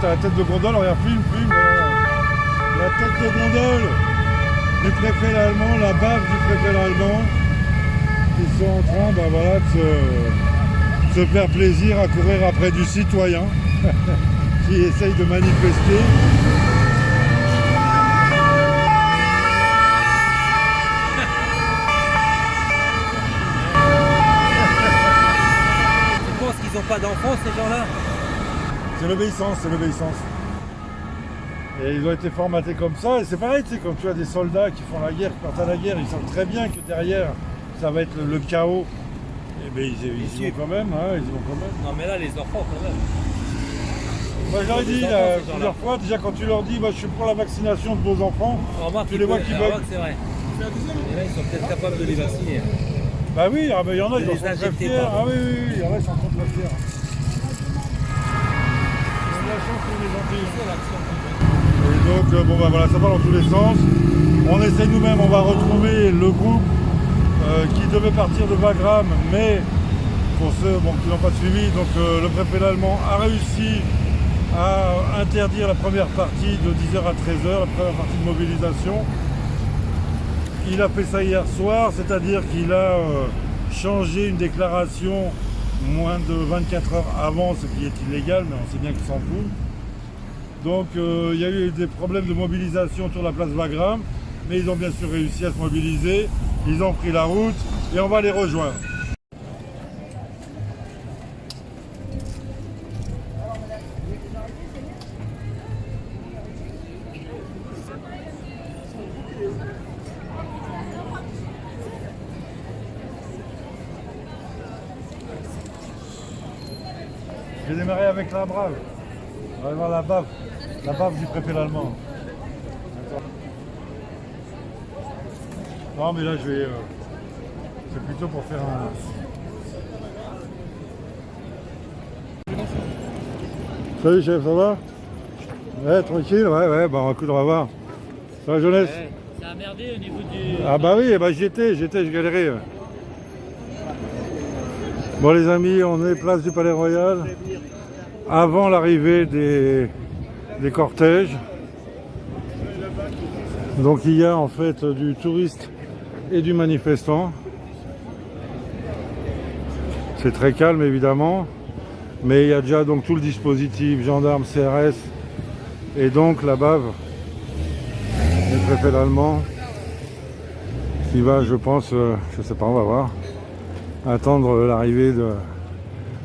t'as la tête de gondole, regarde, filme, la tête de gondole du préfet allemand, la bave du préfet allemand, qui sont en train voilà, de se faire plaisir à courir après du citoyen qui essaye de manifester. Tu penses qu'ils n'ont pas d'enfants, ces gens-là? C'est l'obéissance, c'est l'obéissance. Et ils ont été formatés comme ça, et c'est pareil, tu sais, quand tu as des soldats qui font la guerre, qui partent à la guerre, ils savent très bien que derrière, ça va être le chaos. Et bien ils y vont quand même, hein, ils y vont quand même. Non mais là, les enfants quand même. Moi je leur ai dit plusieurs fois, déjà quand tu leur dis je suis pour la vaccination de vos enfants, tu les vois qui veulent. C'est vrai. Et là, ils sont peut-être capables de les vacciner. Bah oui, il y en a, ils les en sont très injecter, fiers. pardon. Ah oui, il y en a, ils sont très fiers. Ils ont de la chance qu'on est gentils. Et donc, voilà, ça va dans tous les sens. On essaie nous-mêmes, on va retrouver le groupe qui devait partir de Wagram, mais pour ceux qui n'ont pas suivi, donc le préfet allemand a réussi à interdire la première partie de 10h à 13h, la première partie de mobilisation. Il a fait ça hier soir, c'est-à-dire qu'il a changé une déclaration moins de 24 heures avant, ce qui est illégal, mais on sait bien qu'il s'en fout. Donc il y a eu des problèmes de mobilisation sur la place Wagram, mais ils ont bien sûr réussi à se mobiliser, ils ont pris la route et on va les rejoindre. J'ai démarré avec la brave. On va voir la bave du préfet allemand. Non mais là je vais... c'est plutôt pour faire un... Salut chef, ça va? Ouais, tranquille, ouais, écoute, on va voir. Ça va jeunesse? Ouais, ça a merdé au niveau du... Ah bah oui, j'y étais, je galérais. Bon les amis, on est place du Palais Royal, avant l'arrivée des cortèges. Donc il y a en fait du touriste et du manifestant. C'est très calme évidemment, mais il y a déjà donc tout le dispositif, gendarmes, CRS, et donc la bave du préfet allemand qui va, je pense, je sais pas, on va voir, attendre l'arrivée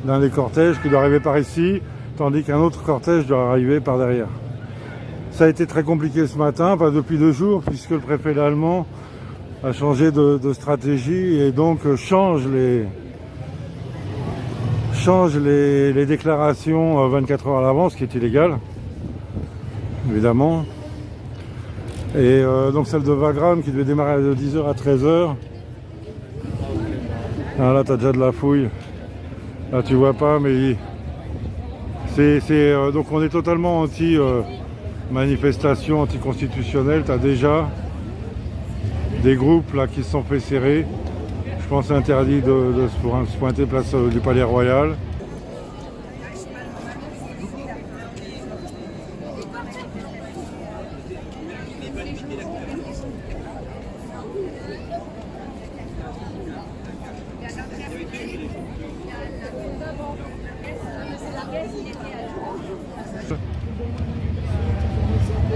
d'un des cortèges qui doit arriver par ici, tandis qu'un autre cortège doit arriver par derrière. Ça a été très compliqué ce matin, pas depuis 2 jours, puisque le préfet allemand a changé de stratégie et donc change les déclarations 24 heures à l'avance, ce qui est illégal, évidemment. Et donc celle de Wagram qui devait démarrer de 10h à 13h. Ah, là, tu as déjà de la fouille. Là, tu vois pas, mais donc on est totalement anti-manifestation, anticonstitutionnelle. Tu as déjà des groupes là qui se sont fait serrer. Je pense interdit de se pointer place du Palais Royal.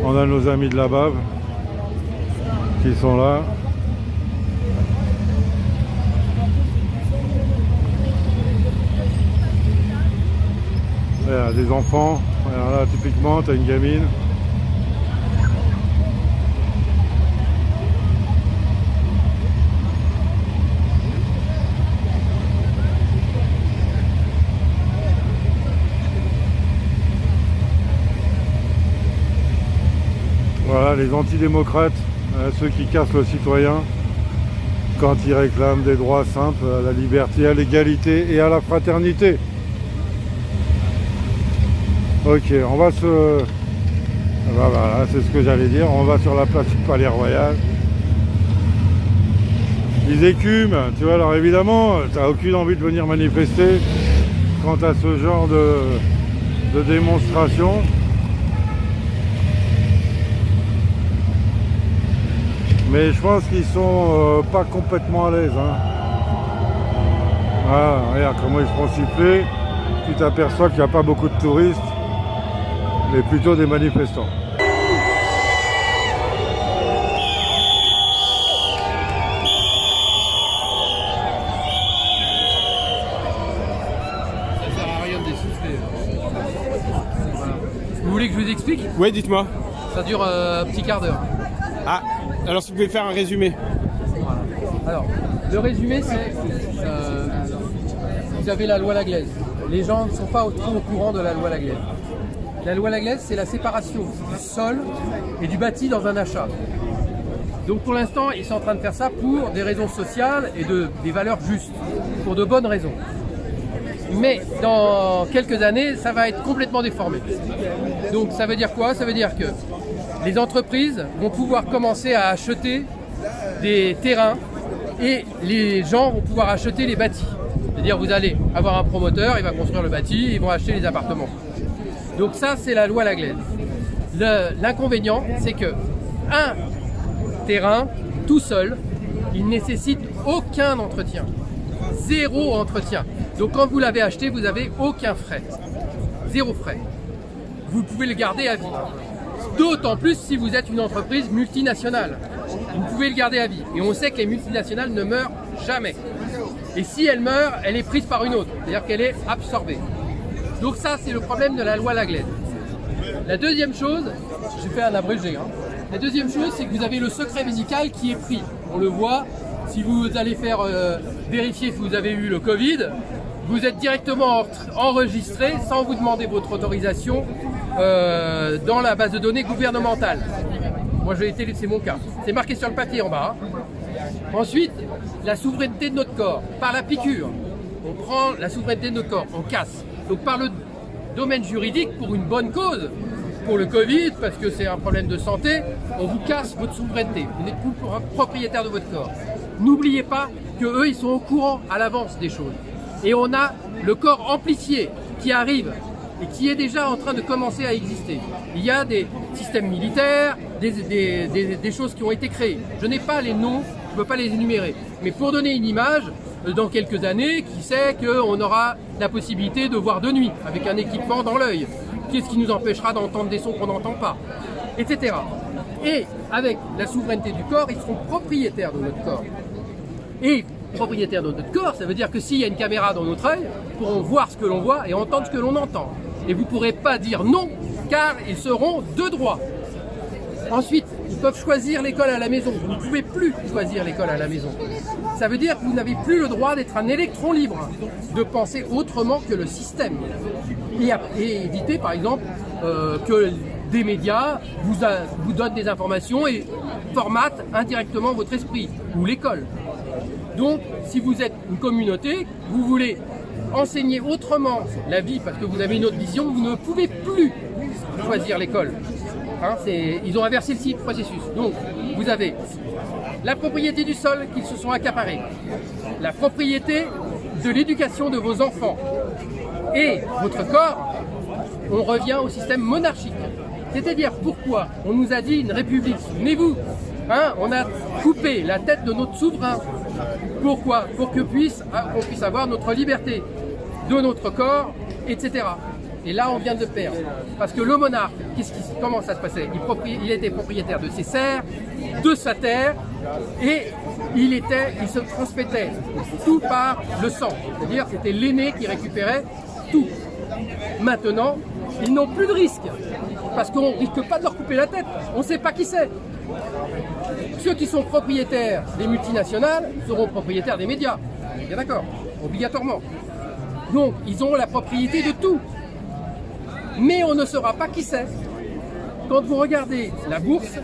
On a nos amis de la bave qui sont là. Il y a des enfants. Alors là, typiquement, tu as une gamine. Voilà, les antidémocrates, ceux qui cassent le citoyen quand ils réclament des droits simples, à la liberté, à l'égalité et à la fraternité. Ok, on va voilà, c'est ce que j'allais dire, on va sur la place du Palais Royal. Ils écument, tu vois, alors évidemment, tu n'as aucune envie de venir manifester quant à ce genre de démonstration. Mais je pense qu'ils sont pas complètement à l'aise. Hein. Ah, regarde comment ils se font siffler. Tu t'aperçois qu'il n'y a pas beaucoup de touristes, mais plutôt des manifestants. Ça sert à rien de les siffler. Voilà. Vous voulez que je vous explique? Ouais, dites-moi. Ça dure un petit quart d'heure. Ah, alors si vous pouvez faire un résumé. Voilà. Alors, le résumé, c'est vous avez la loi Laglaise. Les gens ne sont pas trop au courant de la loi Laglaise. La loi Laglaise, c'est la séparation du sol et du bâti dans un achat. Donc pour l'instant, ils sont en train de faire ça pour des raisons sociales et des valeurs justes, pour de bonnes raisons. Mais dans quelques années, ça va être complètement déformé. Donc ça veut dire quoi? Ça veut dire que les entreprises vont pouvoir commencer à acheter des terrains et les gens vont pouvoir acheter les bâtis. C'est-à-dire vous allez avoir un promoteur, il va construire le bâti, ils vont acheter les appartements. Donc ça, c'est la loi Laglaise. L'inconvénient, c'est que un terrain, tout seul, il ne nécessite aucun entretien. Zéro entretien. Donc quand vous l'avez acheté, vous n'avez aucun frais. Zéro frais. Vous pouvez le garder à vie. D'autant plus si vous êtes une entreprise multinationale. Vous pouvez le garder à vie. Et on sait que les multinationales ne meurent jamais. Et si elle meurt, elle est prise par une autre. C'est-à-dire qu'elle est absorbée. Donc ça, c'est le problème de la loi Laglaise. La deuxième chose, j'ai fait un abrégé. La deuxième chose, c'est que vous avez le secret médical qui est pris. On le voit, si vous allez faire vérifier si vous avez eu le Covid, vous êtes directement enregistré sans vous demander votre autorisation dans la base de données gouvernementale. Moi, c'est mon cas. C'est marqué sur le papier en bas. Ensuite, la souveraineté de notre corps, par la piqûre. On prend la souveraineté de notre corps, on casse. Donc par le domaine juridique, pour une bonne cause, pour le Covid, parce que c'est un problème de santé, on vous casse votre souveraineté. Vous n'êtes plus propriétaire de votre corps. N'oubliez pas qu'eux, ils sont au courant à l'avance des choses. Et on a le corps amplifié qui arrive et qui est déjà en train de commencer à exister. Il y a des systèmes militaires, des choses qui ont été créées. Je n'ai pas les noms, je ne peux pas les énumérer. Mais pour donner une image, dans quelques années, qui sait qu'on aura la possibilité de voir de nuit, avec un équipement dans l'œil. Qu'est-ce qui nous empêchera d'entendre des sons qu'on n'entend pas, etc. Et avec la souveraineté du corps, ils seront propriétaires de notre corps. Et propriétaires de notre corps, ça veut dire que s'il y a une caméra dans notre œil, ils pourront voir ce que l'on voit et entendre ce que l'on entend. Et vous ne pourrez pas dire non, car ils seront de droit. Ensuite, ils peuvent choisir l'école à la maison. Vous ne pouvez plus choisir l'école à la maison. Ça veut dire que vous n'avez plus le droit d'être un électron libre, de penser autrement que le système. Et éviter, par exemple, que des médias vous donnent des informations et formatent indirectement votre esprit, ou l'école. Donc, si vous êtes une communauté, vous voulez enseigner autrement la vie parce que vous avez une autre vision, vous ne pouvez plus choisir l'école. Ils ont inversé le processus. Donc, vous avez la propriété du sol qu'ils se sont accaparés, la propriété de l'éducation de vos enfants et votre corps. On revient au système monarchique. C'est-à-dire pourquoi on nous a dit une république. Souvenez-vous, on a coupé la tête de notre souverain. Pourquoi? Pour qu'on puisse avoir notre liberté de notre corps, etc. Et là, on vient de perdre. Parce que le monarque, comment ça se passait? Il était propriétaire de ses serfs, de sa terre, et il se transmettait tout par le sang. C'est-à-dire c'était l'aîné qui récupérait tout. Maintenant, ils n'ont plus de risque. Parce qu'on ne risque pas de leur couper la tête. On ne sait pas qui c'est. Ceux qui sont propriétaires des multinationales seront propriétaires des médias. Bien d'accord, obligatoirement. Donc, ils ont la propriété de tout. Mais on ne saura pas qui c'est. Quand vous regardez la bourse,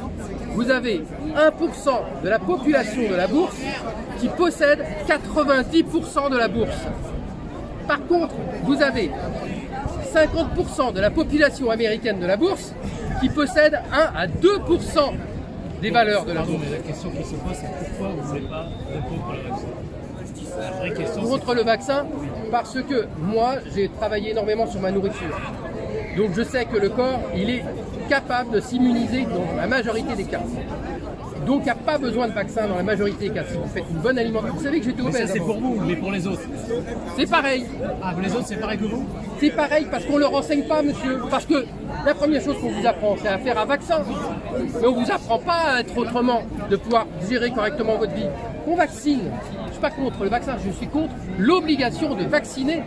vous avez 1% de la population de la bourse qui possède 90% de la bourse. Par contre, vous avez 50% de la population américaine de la bourse qui possède 1 à 2% des valeurs de la bourse. Mais la question qui se pose, c'est pourquoi vous ne voulez pas d'impôt pour le vaccin? La vraie question, Contre le vaccin, parce que moi, j'ai travaillé énormément sur ma nourriture. Donc je sais que le corps, il est capable de s'immuniser dans la majorité des cas. Donc il n'y a pas besoin de vaccin dans la majorité des cas. Si vous faites une bonne alimentation, vous savez que j'étais Mais obèse. ça, c'est avant. pour vous, mais pour les autres. C'est pareil. Ah, pour les autres, c'est pareil que vous? C'est pareil parce qu'on ne le renseigne pas, monsieur. Parce que la première chose qu'on vous apprend, c'est à faire un vaccin. Mais on ne vous apprend pas à être autrement, de pouvoir gérer correctement votre vie. On vaccine. Je ne suis pas contre le vaccin, je suis contre l'obligation de vacciner.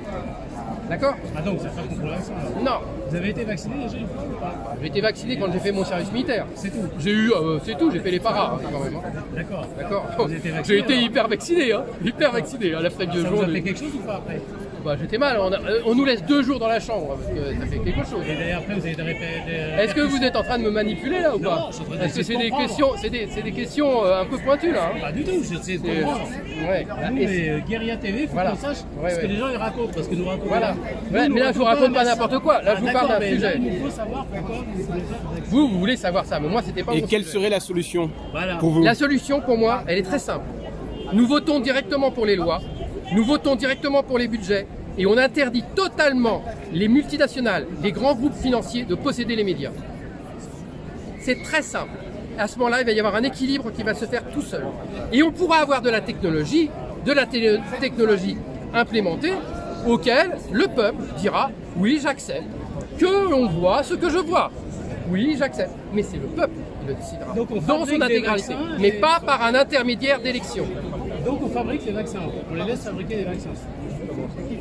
D'accord? Ah, donc, c'est pas contre le vaccin. alors. Non. Vous avez été vacciné déjà une fois ou pas? J'ai été vacciné quand j'ai fait mon service militaire. C'est tout. J'ai eu, c'est tout, j'ai fait les paras hein, quand même. Hein. D'accord. D'accord. Vous avez été vacciné, J'ai été alors. hyper vacciné, hein. Hyper vacciné. À la fête de Ça jour. vous a fait quelque chose ou pas après? Bah, j'étais mal. On nous laisse 2 jours dans la chambre parce que ça fait quelque chose. Et d'ailleurs, après, vous avez des Est-ce que vous êtes en train de me manipuler là ou Non, pas? je suis en train Est-ce que c'est d'essayer de des comprendre. questions, c'est des questions un peu pointues là hein. Pas du tout, j'essaie de C'est- comprendre. Ouais. Nous, Et les Guérilla TV, il faut Voilà. qu'on sache Ouais, ce que ouais. les gens ils racontent, parce que nous racontons. Voilà. Nous, Ouais, nous mais là, je vous raconte pas mais- n'importe quoi. Là, je vous d'accord, parle d'un mais sujet. là, il faut savoir pourquoi vous voulez faire des vaccins. Vous voulez savoir ça, mais moi c'était pas Et mon quelle sujet. serait la solution Voilà. pour vous? La solution pour moi, elle est très simple. Nous votons directement pour les lois, nous votons directement pour les budgets et on interdit totalement les multinationales, les grands groupes financiers de posséder les médias. C'est très simple. À ce moment-là, il va y avoir un équilibre qui va se faire tout seul. Et on pourra avoir de la technologie technologie implémentée auquel le peuple dira « oui, j'accepte ». Que l'on voit ce que je vois. Oui, j'accepte. Mais c'est le peuple qui le décidera. Donc on dans fabrique son des intégralité. vaccins Mais et- pas par un intermédiaire d'élection. Donc on fabrique les vaccins, on les laisse fabriquer des vaccins.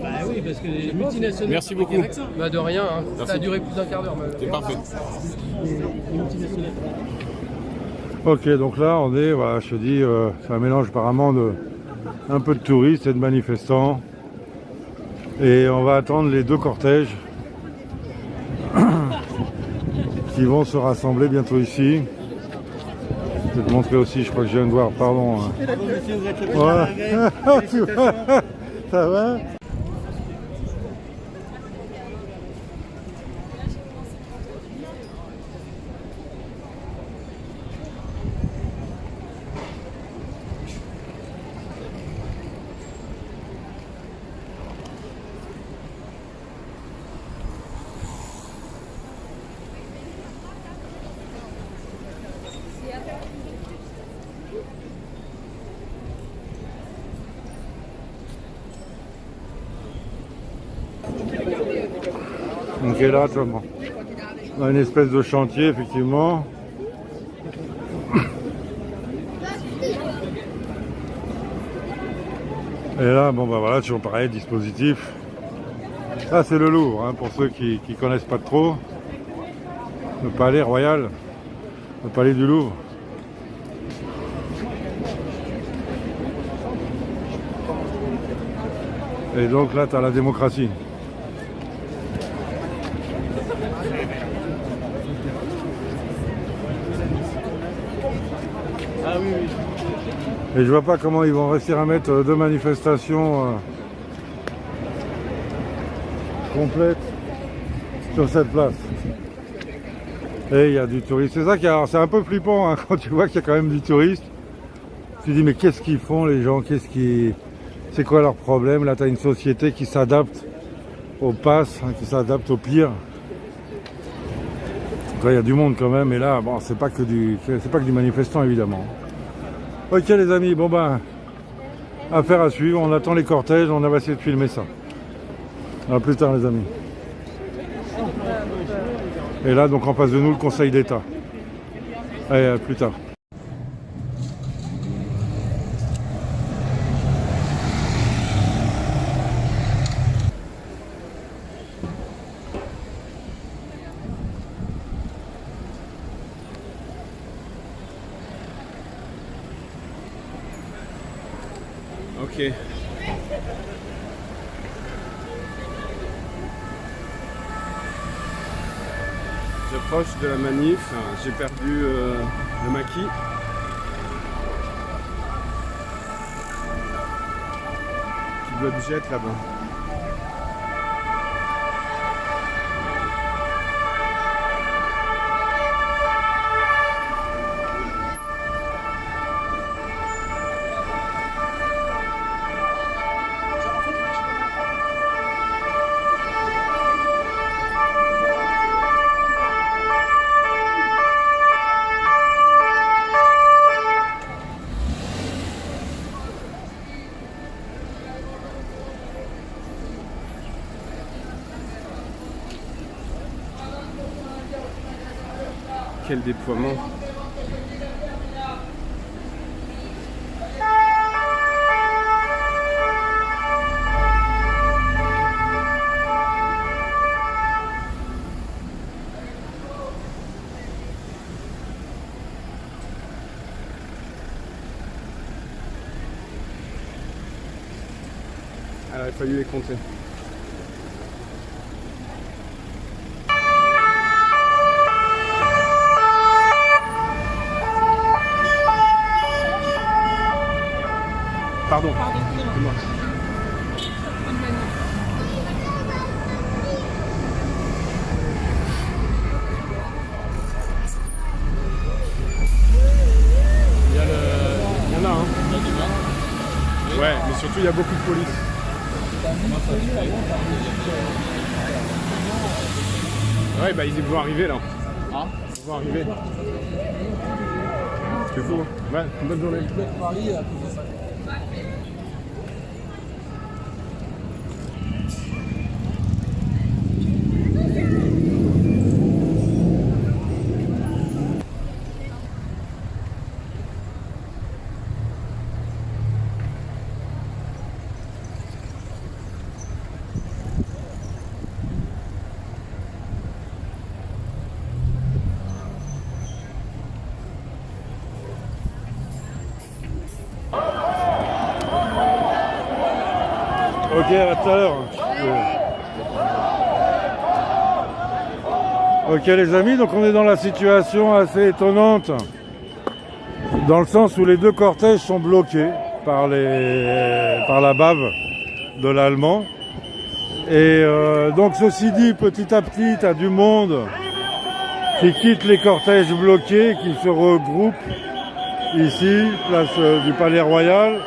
Bah oui, parce que les multinationales Merci fabriquent beaucoup. des vaccins. Bah de rien, hein. Ça a Merci. duré plus d'un quart d'heure. mais- C'est parfait. Les multinationales. Ok, donc là, on est, voilà, je te dis, c'est un mélange apparemment de un peu de touristes et de manifestants. Et on va attendre les 2 cortèges qui vont se rassembler bientôt ici. Je vais te montrer aussi, je crois que je viens de voir, pardon. Hein. Voilà. Tu vois, ça va? Donc et là, tu vois, bon, on a une espèce de chantier, effectivement. Et là, bon bah voilà, toujours pareil, dispositif. Ça c'est le Louvre, hein, pour ceux qui connaissent pas trop. Le palais royal, le palais du Louvre. Et donc là, tu as la démocratie. Et je vois pas comment ils vont réussir à mettre 2 manifestations complètes sur cette place. Et il y a du tourisme. C'est ça qui est, c'est un peu flippant hein, quand tu vois qu'il y a quand même du touriste. Tu te dis mais qu'est-ce qu'ils font les gens, c'est quoi leur problème? Là tu as une société qui s'adapte au pass, hein, qui s'adapte au pire. Donc là il y a du monde quand même, et là bon c'est pas que du manifestant évidemment. Ok les amis, bon ben affaire à suivre, on attend les cortèges, on va essayer de filmer ça. À plus tard les amis. Et là donc en face de nous le Conseil d'État. Allez à plus tard. Ok. J'approche de la manif, j'ai perdu le maquis. Qui doit déjà être là-bas. quel déploiement. Alors il a fallu les compter. Pardon. Excuse-moi. Il y en a, hein. Ouais, mais surtout il y a beaucoup de police. Ouais, bah ils vont arriver là. Ah, ils vont arriver. C'est fou. Ouais, bonne journée. Ok, à tout à l'heure. Ok les amis, donc on est dans la situation assez étonnante, dans le sens où les deux cortèges sont bloqués par la bave de l'Allemand. Et donc ceci dit, petit à petit, tu as du monde qui quitte les cortèges bloqués, qui se regroupe ici, place du Palais Royal.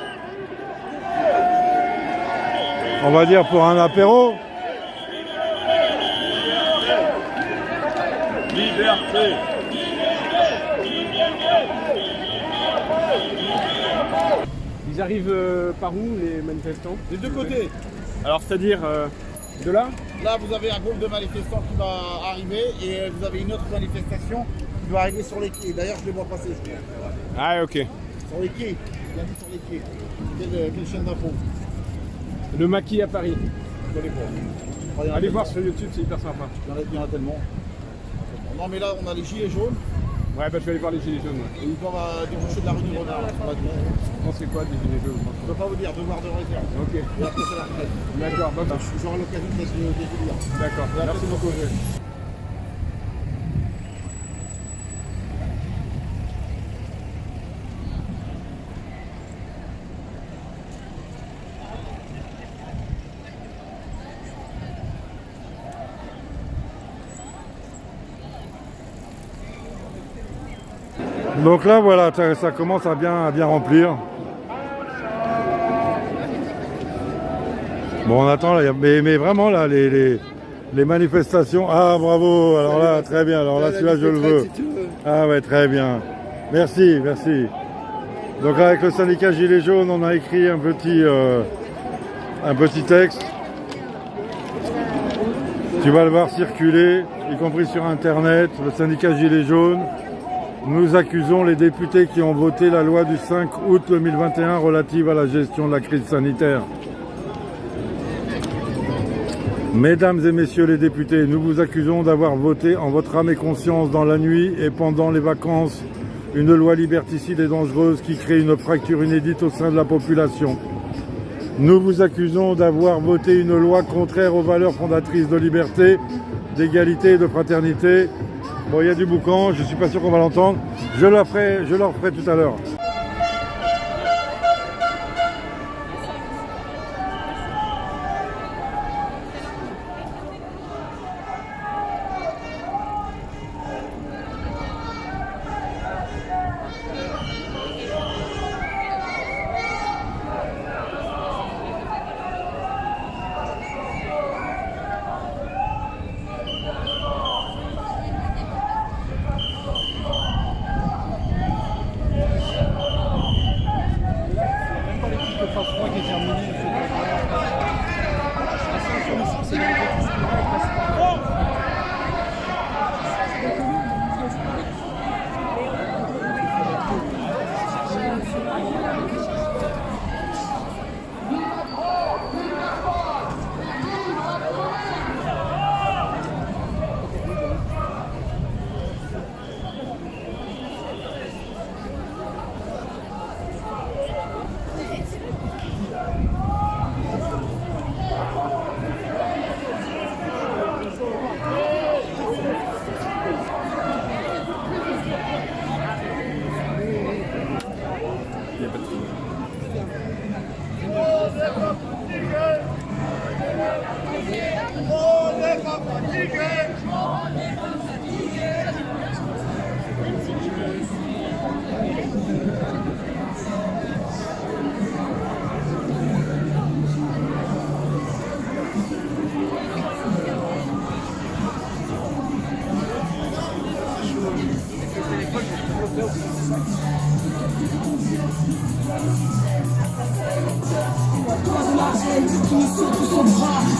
On va dire pour un apéro. Liberté. Ils arrivent par où les manifestants? Des deux côtés. Alors c'est-à-dire de là? Là, vous avez un groupe de manifestants qui va arriver et vous avez une autre manifestation qui va arriver sur les quais. D'ailleurs, je les vois passer. Ah ok. Sur les quais. Il a dit sur les quais. Quelle chaîne d'info? Le maquis à Paris. Je connais pas. Allez voir sur YouTube, c'est hyper sympa. Il y en a tellement. Non, mais là, on a les gilets jaunes. Ouais, bah je vais aller voir les gilets jaunes. Ouais. Et ils doivent déboucher de la rue du Renard. Vous pensez quoi des gilets jaunes? Je ne peux pas vous dire, devoir de réserve. Ok. Et après, c'est la retraite. D'accord, bah, J'aurai l'occasion de les dire. d'accord. Merci beaucoup. Donc là voilà, ça commence à bien remplir. Bon on attend là, mais vraiment là les manifestations. Ah bravo, alors là très bien, alors là celui-là je le veux. Ah ouais très bien. Merci. Donc avec le syndicat Gilets jaunes on a écrit un petit texte. Tu vas le voir circuler, y compris sur internet, le syndicat Gilets jaunes. Nous accusons les députés qui ont voté la loi du 5 août 2021 relative à la gestion de la crise sanitaire. Mesdames et messieurs les députés, nous vous accusons d'avoir voté en votre âme et conscience dans la nuit et pendant les vacances une loi liberticide et dangereuse qui crée une fracture inédite au sein de la population. Nous vous accusons d'avoir voté une loi contraire aux valeurs fondatrices de liberté, d'égalité et de fraternité. Bon, il y a du boucan, je suis pas sûr qu'on va l'entendre. Je leur ferai tout à l'heure.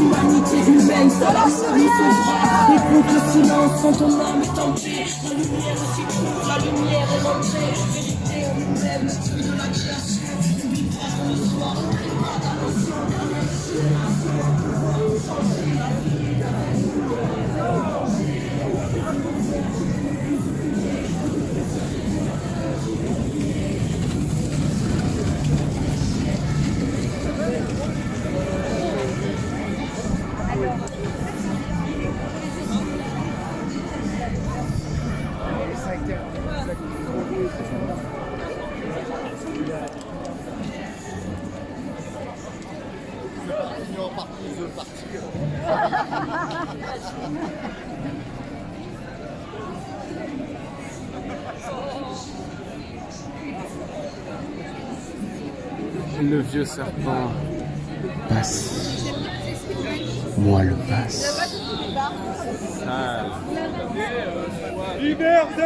L'humanité humaine, ça la seule sauvera. Écoute le silence quand ton âme est tentée. La lumière est court, la lumière est rentrée. Vérité en nous-mêmes, l'esprit de la création. N'oublie pas qu'on le soir, n'oublie pas ta Le vieux serpent passe. Moi le passe. Liberté!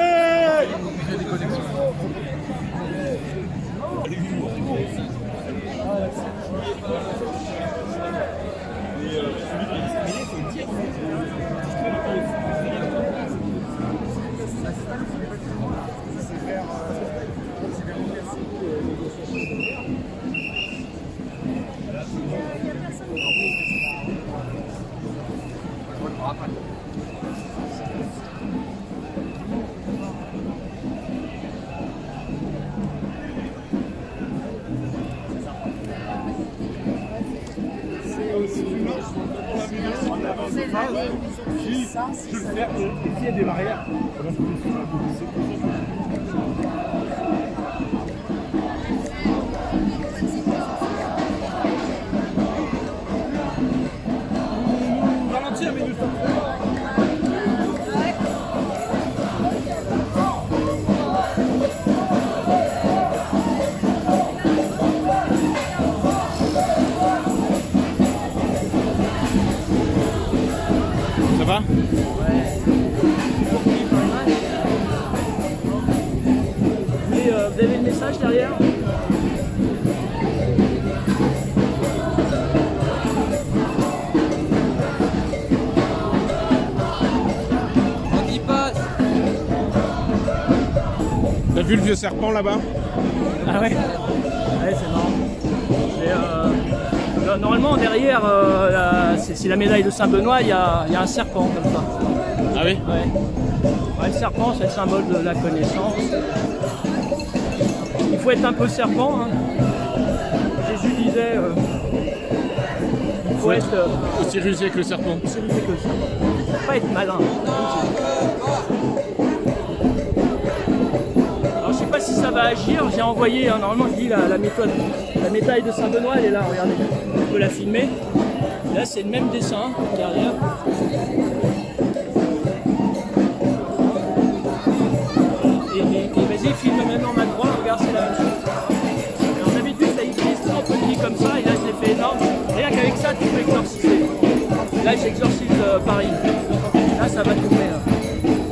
Je le faire ici, il y a des barrières. Ralentir, mais nous sommes. Ça va? Vous avez le message derrière? On y passe. T'as vu le vieux serpent là-bas? Ah ouais? Ouais, c'est marrant. Mais, normalement, derrière, c'est la médaille de Saint-Benoît, il y a un serpent comme ça. Ah oui? Ouais, le serpent, c'est le symbole de la connaissance. Il faut être un peu serpent. Hein. Jésus disait il faut être aussi rusé que le serpent. aussi rusé que le serpent. Il ne faut pas être malin. Alors, je ne sais pas si ça va agir. J'ai envoyé, normalement, je dis la méthode. La médaille de Saint-Benoît, elle est là, regardez. On peut la filmer. Là, c'est le même dessin derrière. Et vas-y, filme maintenant ma droite, regarde, c'est la même chose. Alors d'habitude, ça utilise 3 petits comme ça, et là, je l'ai fait énorme. Rien qu'avec ça, tu peux exorciser. Là, j'exorcise Paris. Là, ça va tourner. Là.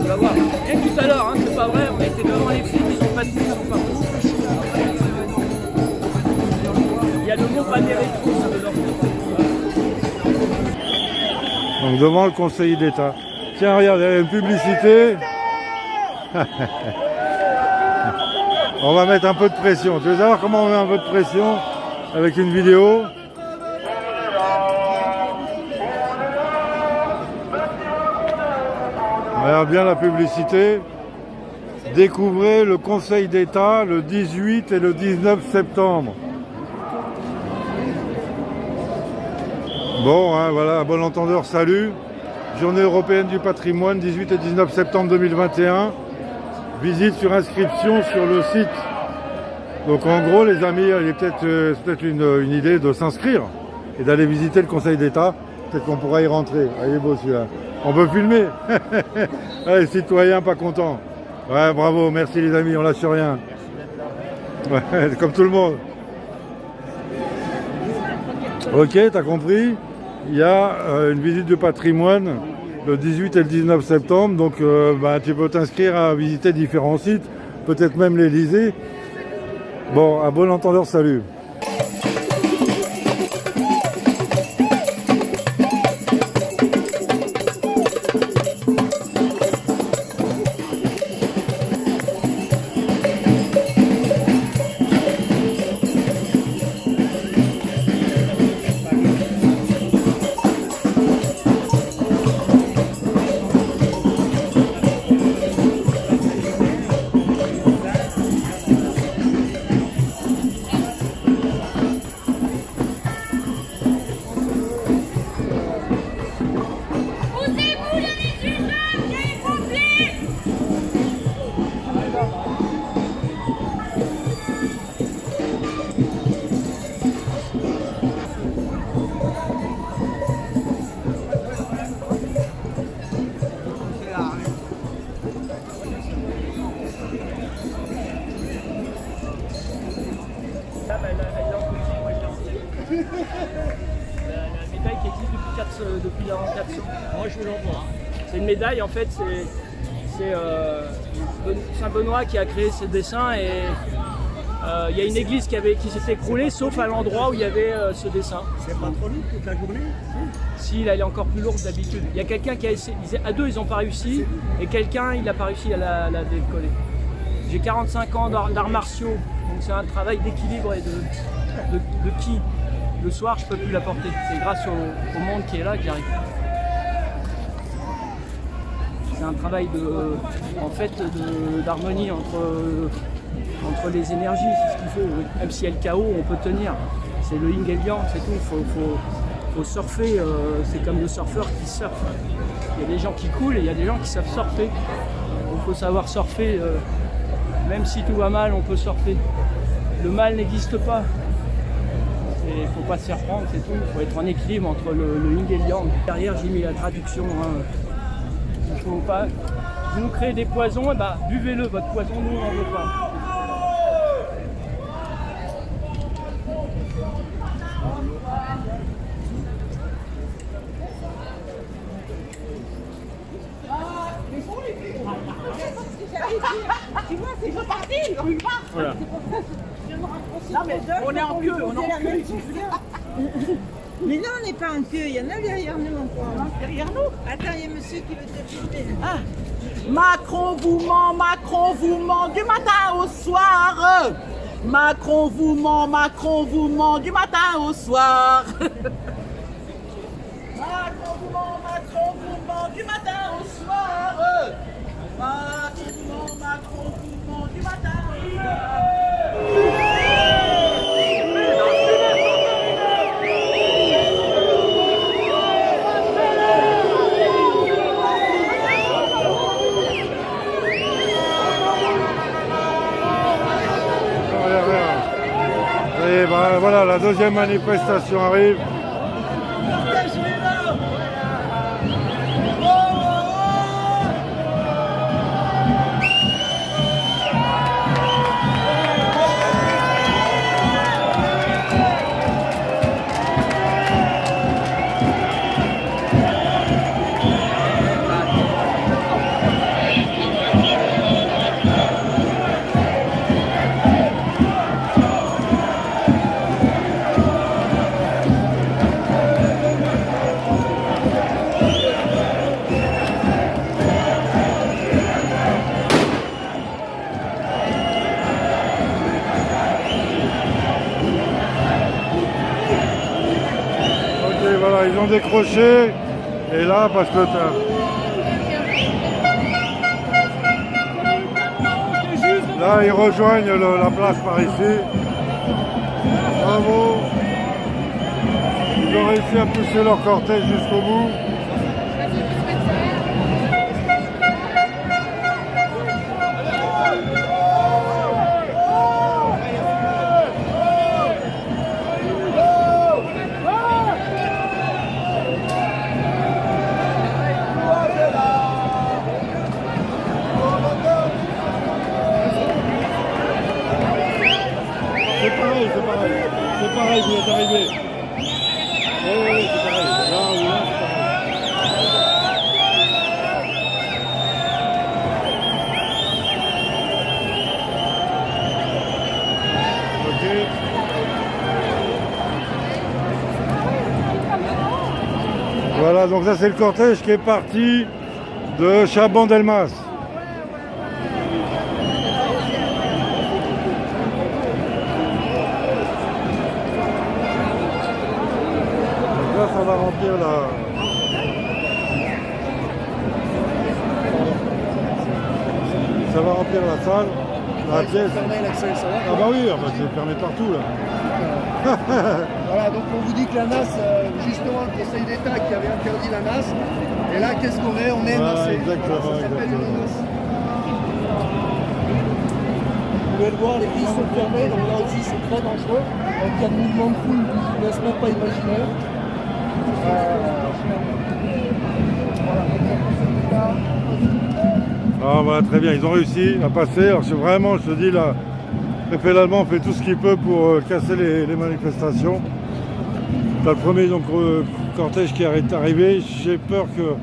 Tu vas voir. Rien que tout à l'heure, hein, c'est pas vrai, on a été devant les flics, ils ont pas tenu, ils sont partout. Il y a le mot Panérétro, ça veut dire. Donc devant le Conseil d'État. Tiens, regarde, il y a une publicité. On va mettre un peu de pression. Tu veux savoir comment on met un peu de pression avec une vidéo? Regarde bien la publicité. Découvrez le Conseil d'État le 18 et le 19 septembre. Bon, hein, voilà, à bon entendeur, salut. Journée européenne du patrimoine, 18 et 19 septembre 2021. Visite sur inscription sur le site. Donc en gros, les amis, c'est peut-être une idée de s'inscrire et d'aller visiter le Conseil d'État. Peut-être qu'on pourra y rentrer. Ah, il est beau celui-là. On peut filmer. Allez, citoyens pas contents. Ouais, bravo, merci les amis, on lâche rien. Ouais, comme tout le monde. Ok, t'as compris. Il y a une visite de patrimoine le 18 et le 19 septembre. Donc tu peux t'inscrire à visiter différents sites, peut-être même l'Elysée. Bon, à bon entendeur, salut. La médaille qui existe depuis l'an 400. Moi je vous l'envoie. C'est une médaille en fait, c'est Saint-Benoît qui a créé ce dessin et il y a une église qui s'est écroulée sauf à l'endroit où il y avait ce dessin. C'est pas trop lourd toute la journée? Si, là elle est encore plus lourde d'habitude. Il y a quelqu'un qui a essayé, à deux ils n'ont pas réussi et quelqu'un il n'a pas réussi à la décoller. J'ai 45 ans d'arts martiaux, donc c'est un travail d'équilibre et de qui. Le soir, je ne peux plus la porter. C'est grâce au monde qui est là que j'arrive. C'est un travail d'harmonie entre les énergies, c'est ce qu'il faut. Même s'il y a le chaos, on peut tenir. C'est le yin et le yang, c'est tout. Faut surfer, c'est comme le surfeur qui surfe. Il y a des gens qui coulent et il y a des gens qui savent surfer. Il faut savoir surfer. Même si tout va mal, on peut surfer. Le mal n'existe pas. Il ne faut pas se faire prendre, c'est tout. Il faut être en équilibre entre le yin et le yang. Derrière, j'ai mis la traduction. Il ne faut pas. Vous nous créez des poisons, et buvez-le, votre poison, nous, on n'en veut pas. Tu vois, c'est reparti, on y va. Voilà. Non, mais on est en queue, on est en queue. Mais non, on n'est pas en queue, il y en a derrière nous encore. Derrière nous? Attends, il y a monsieur qui veut te filmer. Ah. Macron vous ment du matin au soir. Macron vous ment du matin au soir. Macron vous ment du matin au soir. Macron vous ment du matin au soir. Et voilà, la deuxième manifestation arrive. Voilà, ils ont décroché, et là, parce que là, ils rejoignent la place par ici. Bravo. Ils ont réussi à pousser leur cortège jusqu'au bout. c'est pareil. C'est pareil, vous êtes arrivé. Oui, c'est pareil. Là ou là, c'est pareil. Ok. Voilà, donc ça c'est le cortège qui est parti de Chabannes-Delmas. Donc là, ça va remplir ça va remplir la salle, la pièce. Ah bah oui, c'est fermé partout là. Voilà, donc on vous dit que la NAS, justement, le Conseil d'État qui avait interdit la NAS, et là, qu'est-ce qu'on est? On est Voilà, nassé. exactement, Voilà, ça s'appelle exactement. une NAS. Vous pouvez le voir, les pistes sont fermées, donc là aussi, c'est très dangereux. Donc il y a de mouvements de foule que je ne vous laisse même pas imaginer. Ah voilà, très bien, ils ont réussi à passer. Alors c'est vraiment, je te dis, là, le préfet allemand fait tout ce qu'il peut pour casser les manifestations. T'as le premier donc, cortège qui est arrivé. J'ai peur que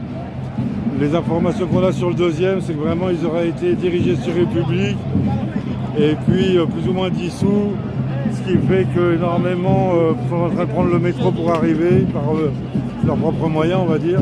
les informations qu'on a sur le deuxième, c'est que vraiment ils auraient été dirigés sur République et puis plus ou moins dissous, ce qui fait qu'énormément sont en train de prendre le métro pour arriver par leurs propres moyens, on va dire.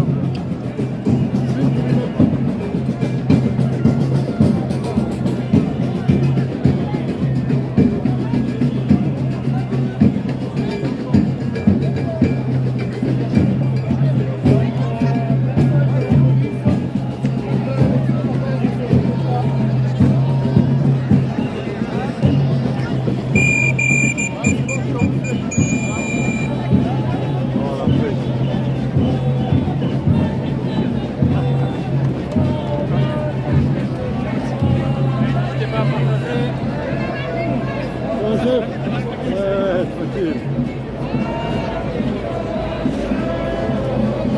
Tranquille.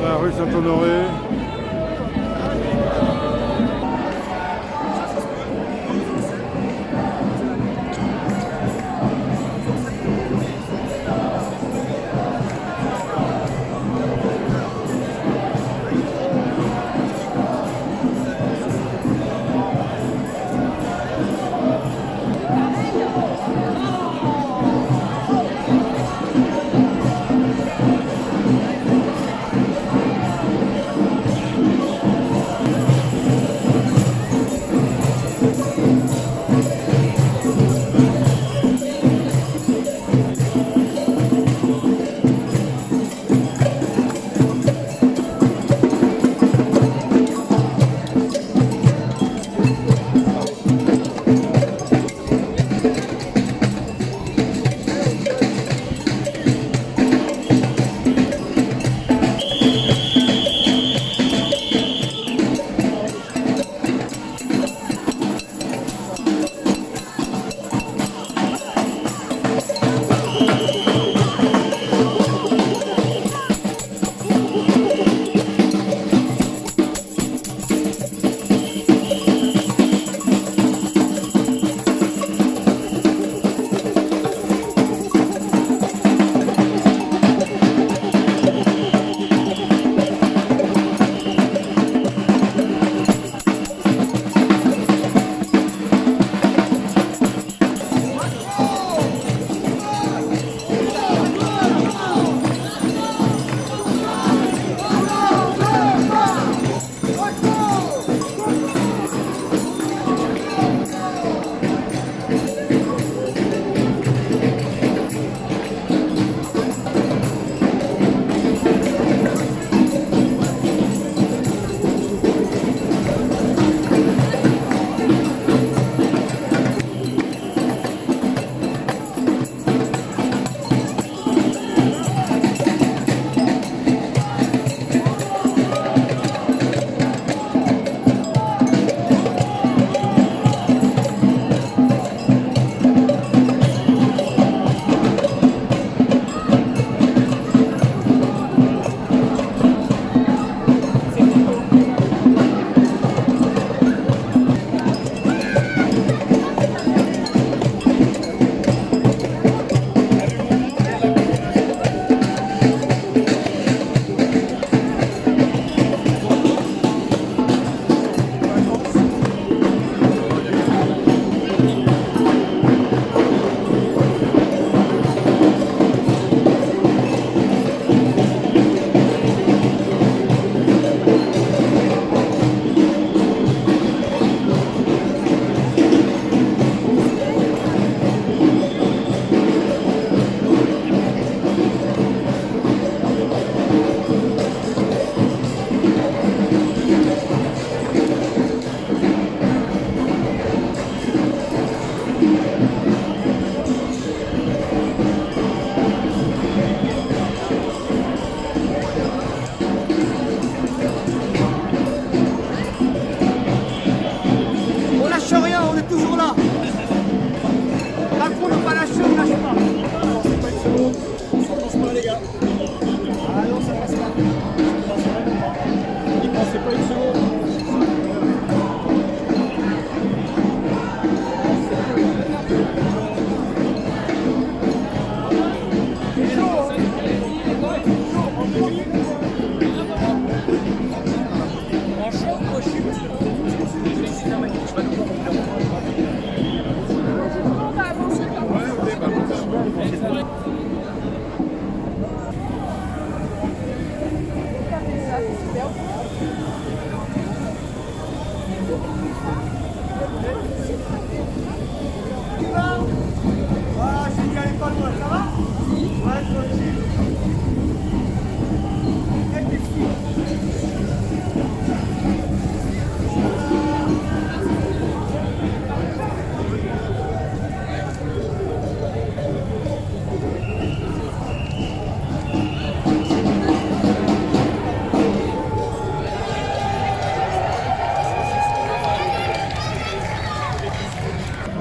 La rue Saint-Honoré.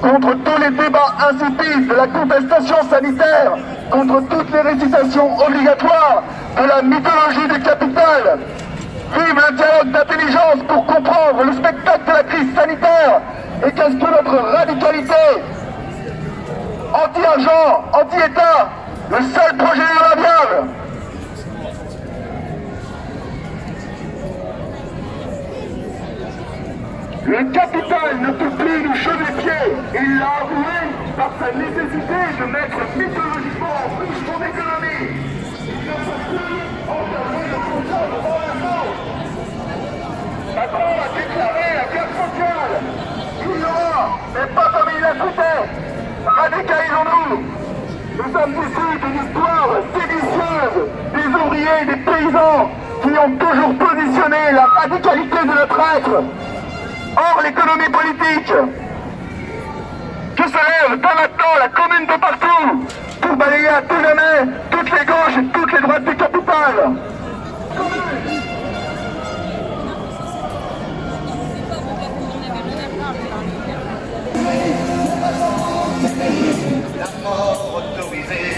Contre tous les débats insipides de la contestation sanitaire, contre toutes les récitations obligatoires de la mythologie du capital. Vive le dialogue d'intelligence pour comprendre le spectacle de la crise sanitaire et qu'est-ce que notre radicalité anti-argent, anti-État, le seul projet irradiable. Le capital ne peut plus nous chauder les pieds. Il l'a avoué par sa nécessité de mettre mythologiquement en plus son économie. Il ne peut plus enfermer le contrôle dans la France. Macron a déclaré la guerre mondiale. Il l'aura, mais pas comme il l'a souhaité. Radicalisons-nous. Nous sommes issus d'une histoire séditieuse des ouvriers et des paysans qui ont toujours positionné la radicalité de notre être. Or, l'économie politique, que se lève dès maintenant la commune de partout pour balayer à tout jamais toutes les gauches et toutes les droites du capital. La mort autorisée.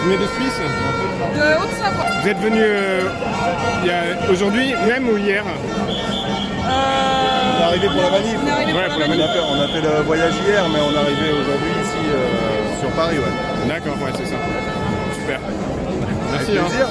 Vous venez de Suisse? De Haute-Savoie. Vous êtes venu aujourd'hui même ou hier? On est arrivé pour la manif. On a fait le voyage hier, mais on est arrivé aujourd'hui ici sur Paris. Ouais. D'accord, ouais, c'est ça. Super. Merci. Avec plaisir.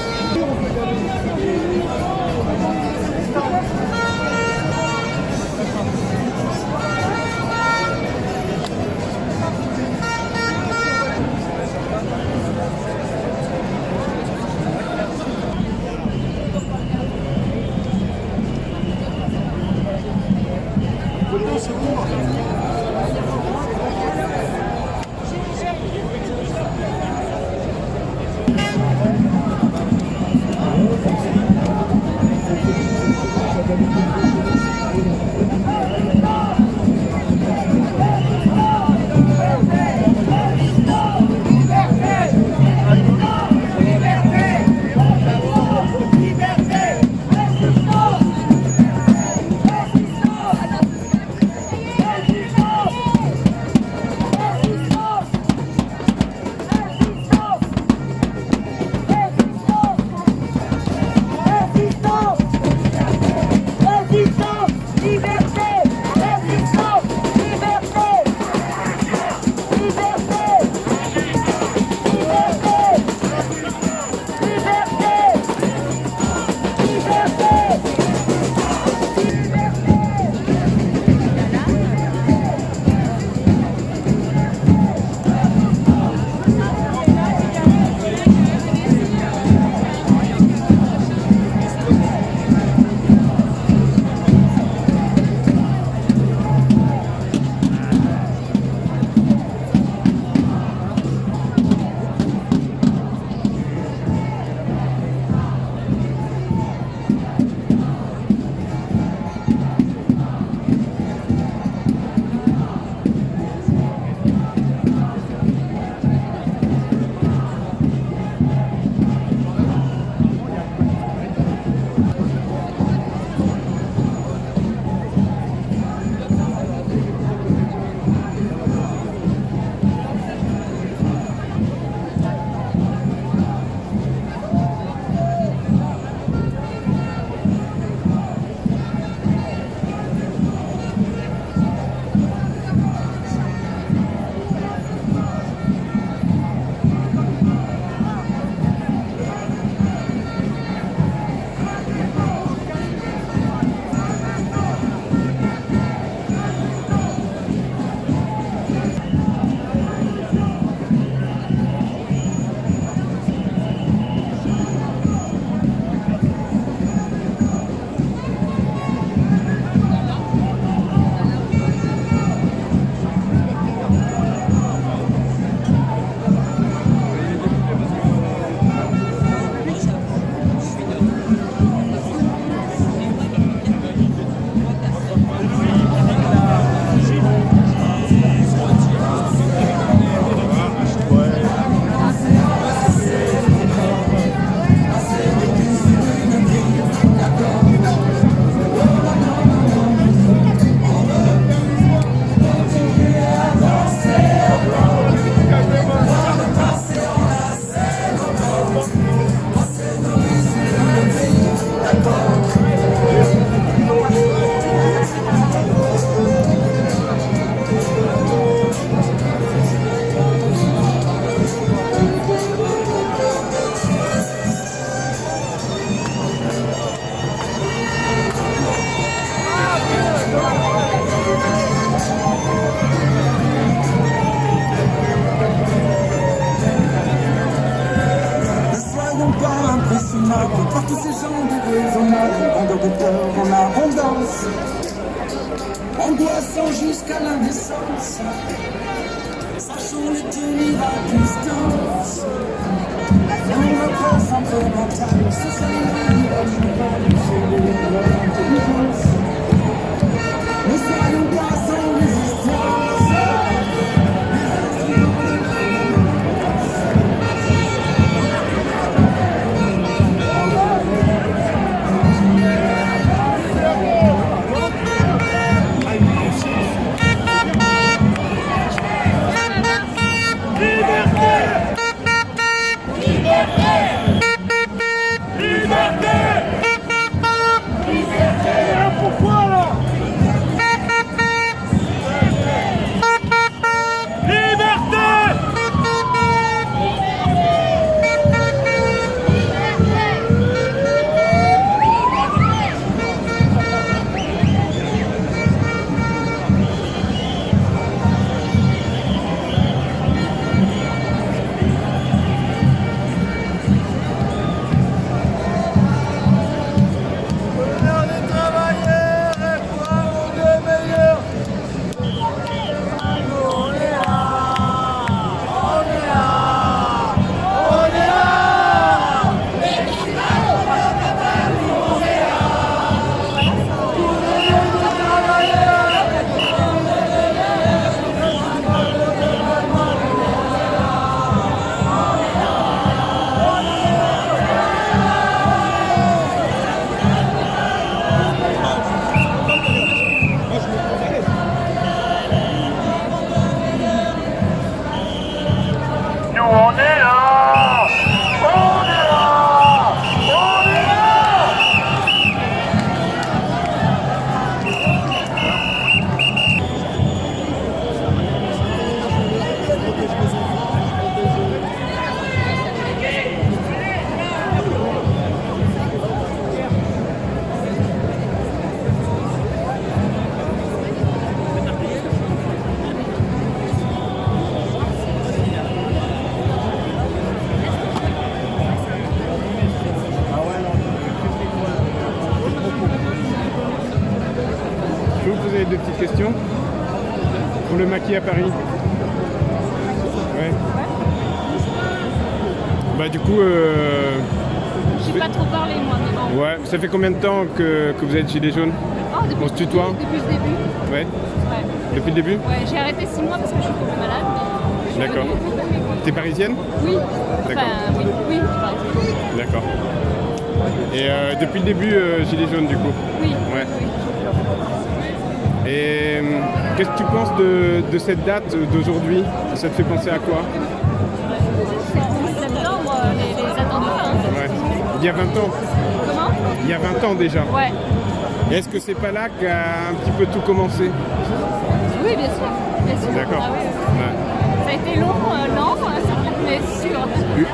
tous ces gens d'heureux, on a une bande de peur, on danse. Angoissant jusqu'à l'indécence, sachons le tenir à distance. On repasse un peu mental, ce serait l'intelligence. Ne soyons pas sans résistance. Je peux vous poser deux petites questions pour le maquis à Paris. Ouais. Bah du coup, Je sais pas trop parler moi, mais bon. ouais. Ça fait combien de temps que vous êtes gilet jaune? Oh, depuis, On se tutoie? depuis le début. Ouais. Ouais. Depuis le début? Ouais, j'ai arrêté 6 mois parce que je suis tombée malade. Mais D'accord. T'es parisienne? Oui. D'accord. Enfin, oui, pareil. D'accord. Et depuis le début, gilet jaune du coup? Oui. Ouais. Et qu'est-ce que tu penses de cette date d'aujourd'hui? Ça te fait penser à quoi? C'est septembre, les attentats. Hein. Ouais. Il y a 20 ans. Comment? Il y a 20 ans déjà. Ouais. Et est-ce que c'est pas là qu'a un petit peu tout commencé? Oui, bien sûr. Bien sûr. D'accord. Ah, oui. Ouais. Ça a été long, mais sûr.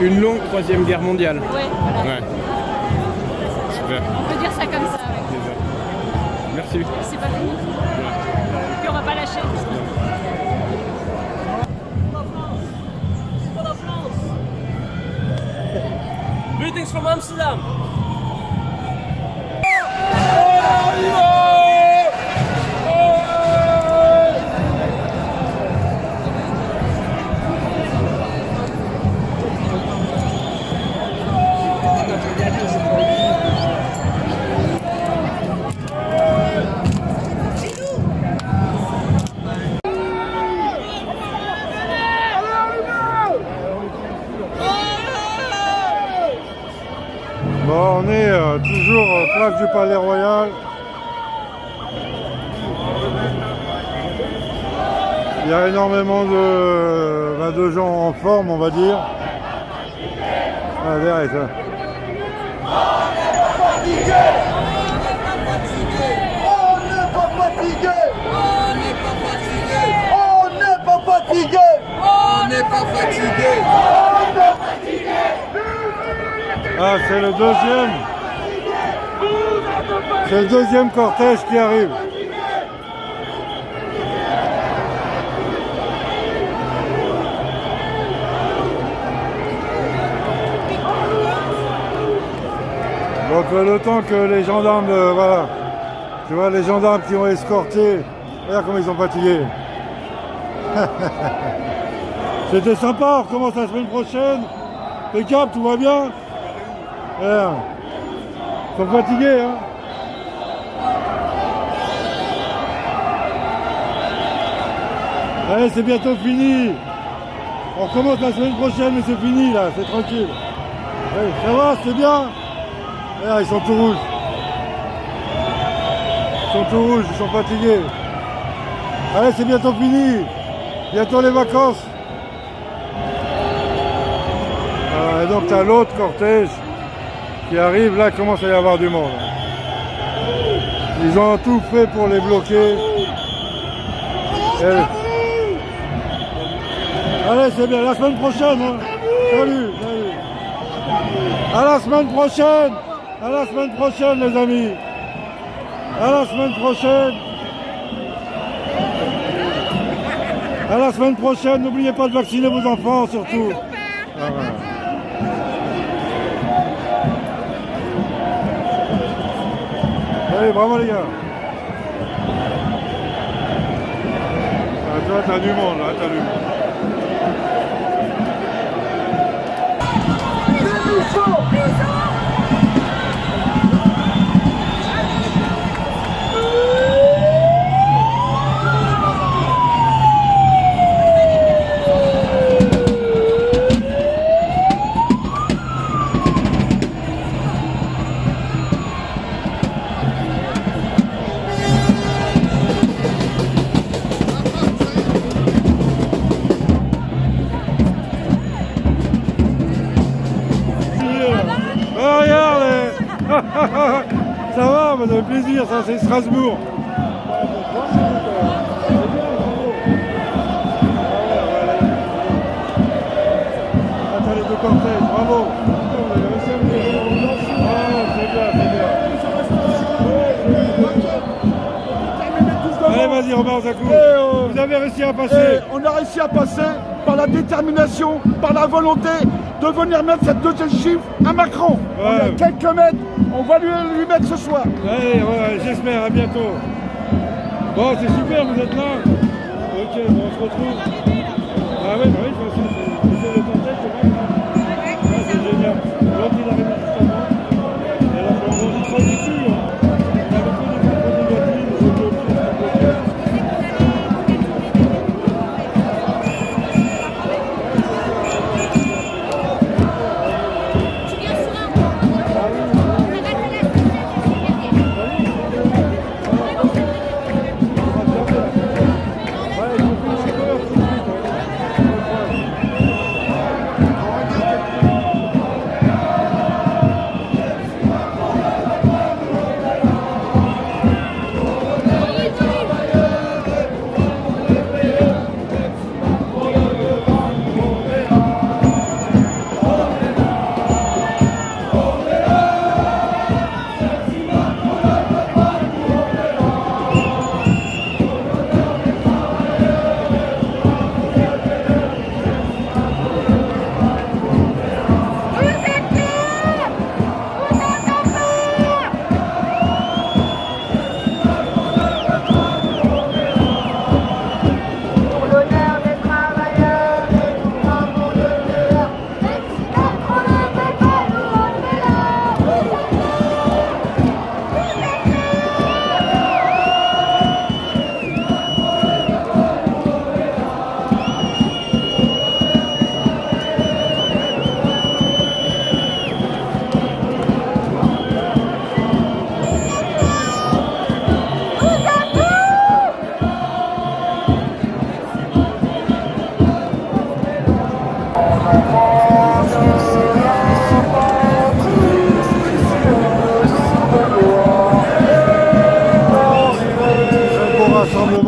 Une longue troisième guerre mondiale. Ouais, voilà. Ouais. Super. On peut dire ça comme ça. Ouais. Merci. C'est pas fini. Et puis on va pas lâcher. Greetings from Amsterdam. Bon, on est toujours place du Palais Royal. Il y a énormément de gens en forme, on va dire. Ah, derrière ça. Ah, c'est le deuxième. C'est le deuxième cortège qui arrive. Donc le temps que les gendarmes, voilà, tu vois les gendarmes qui ont escorté, regarde comment ils sont fatigués. C'était sympa, on recommence la semaine prochaine. Impeccable, tout va bien. Regarde. Ils sont fatigués, hein. Allez, c'est bientôt fini. On recommence la semaine prochaine, mais c'est fini là, c'est tranquille. Allez, ça va, c'est bien. Regarde, ils sont tout rouges. Ils sont tout rouges, ils sont fatigués. Allez, c'est bientôt fini. Bientôt les vacances. Et donc tu as l'autre cortège qui arrive, là il commence à y avoir du monde. Ils ont tout fait pour les bloquer. Allez, c'est bien, la semaine prochaine. Hein. Salut, salut. À la semaine prochaine. À la semaine prochaine, les amis. À la semaine prochaine. À la semaine prochaine, n'oubliez pas de vacciner vos enfants surtout. Ah, voilà. Allez, bravo les gars. Ah, toi, t'as du monde, là, t'as du monde. Ah, regarde. Ça va, ça fait plaisir, ça c'est Strasbourg. Attends les deux cortèges, bravo. C'est bien, c'est bien. Allez, vas-y Robert Zakou. Vous avez réussi à passer. On a réussi à passer par la détermination, par la volonté de venir mettre cette deuxième chiffre à Macron. Ouais. On est à quelques mètres, on va lui mettre ce soir. Allez, ouais, j'espère, à bientôt. Bon, c'est super, vous êtes là. Ok, bon, on se retrouve. Ah oui, bah oui, de toute façon, c'est le cortège, c'est vrai. Ouais, c'est génial. L'autre, il arrive juste avant. Et là, on ne dit pas du tout. On avait que des propos négatifs, des autopsies, des blocages.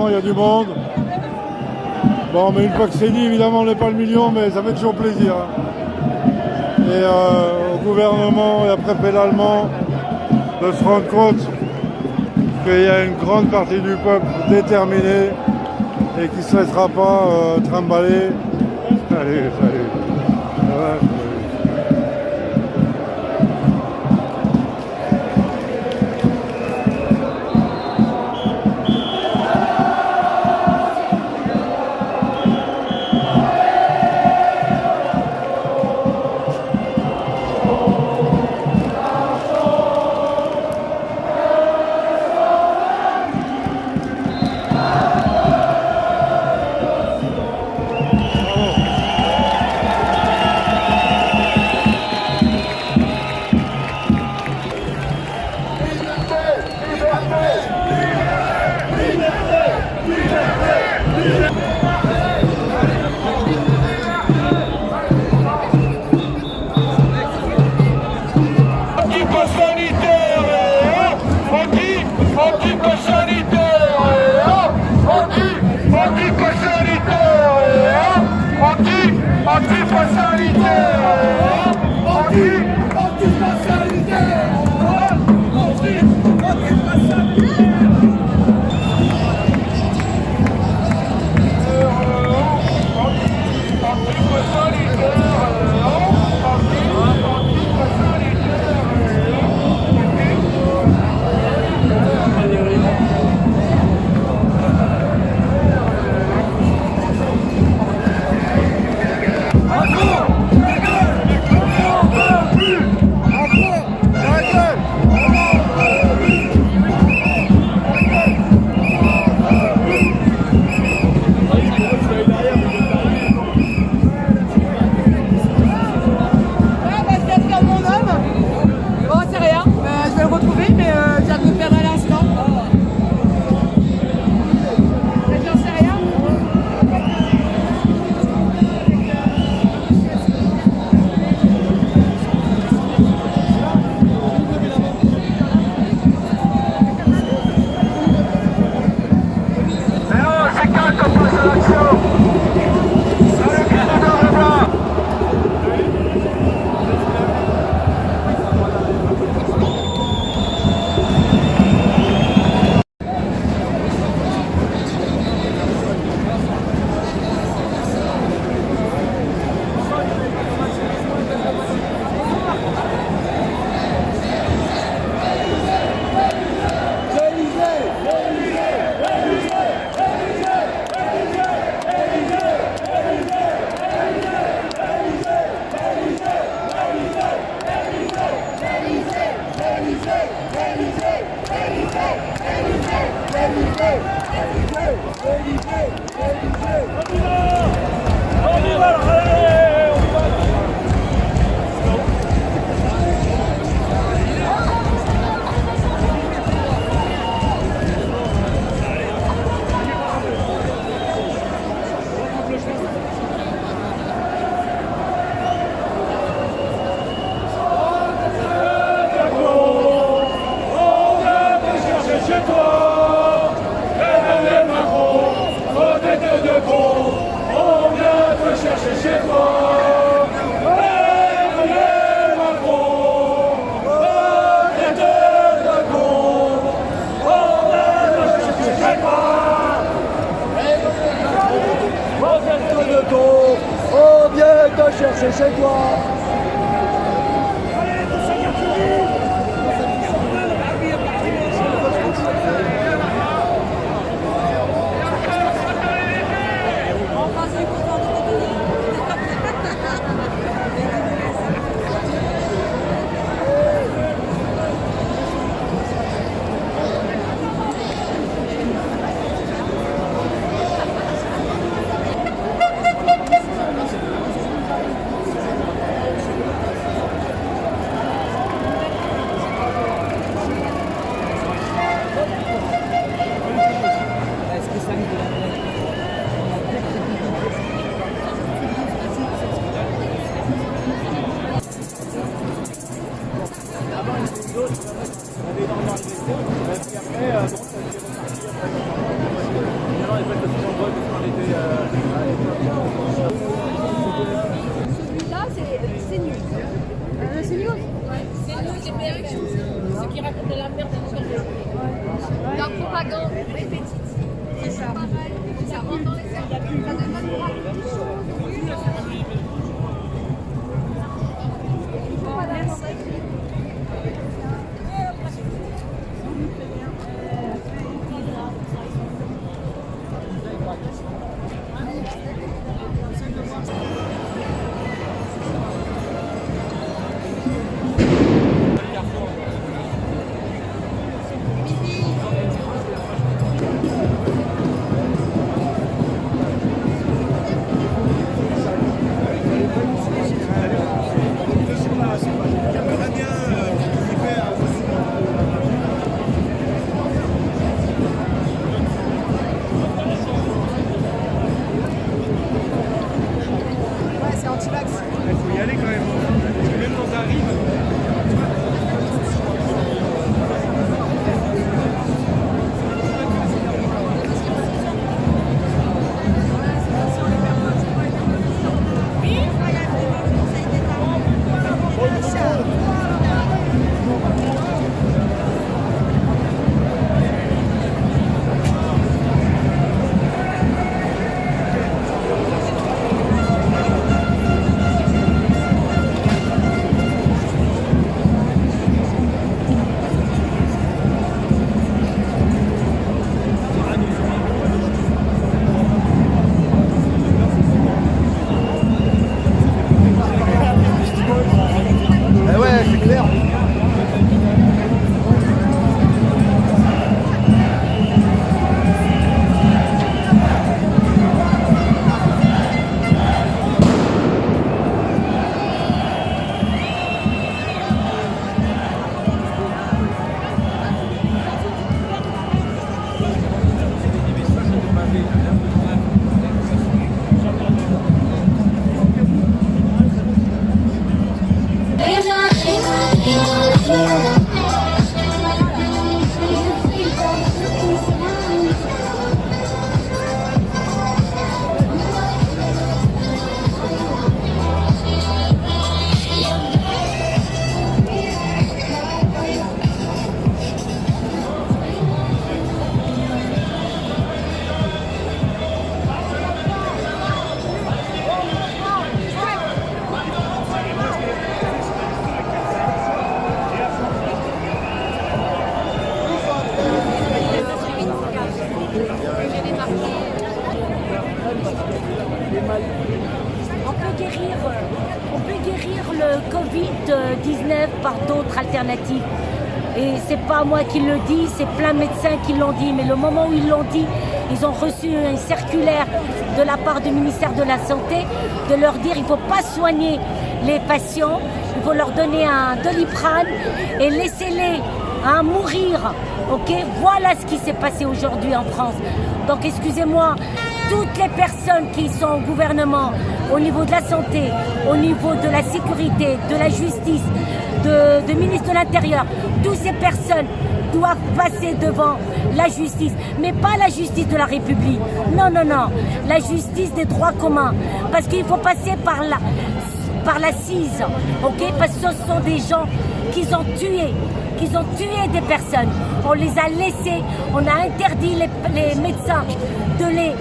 Il y a du monde. Bon, mais une fois que c'est dit, évidemment, on n'est pas le million, mais ça fait toujours plaisir. Et au gouvernement et à préfet allemand de se rendre compte qu'il y a une grande partie du peuple déterminée et qui ne se laissera pas trimballer. Salut, salut. Ça va, salut. Anti-pass sanitaire. Anti-pass sanitaire. Anti-pass chercher chez toi. On peut guérir le Covid-19 par d'autres alternatives. Et c'est pas moi qui le dis, c'est plein de médecins qui l'ont dit. Mais le moment où ils l'ont dit, ils ont reçu une circulaire de la part du ministère de la Santé de leur dire qu'il ne faut pas soigner les patients, il faut leur donner un Doliprane et laissez-les mourir. Ok, voilà ce qui s'est passé aujourd'hui en France. Donc excusez-moi, toutes les personnes qui sont au gouvernement, au niveau de la santé, au niveau de la sécurité, de la justice, de ministre de l'Intérieur, toutes ces personnes doivent passer devant la justice, mais pas la justice de la République. Non, non, non, la justice des droits communs, parce qu'il faut passer par l'assise, ok, parce que ce sont des gens qui ont tué des personnes. On les a laissés, on a interdit les médecins de les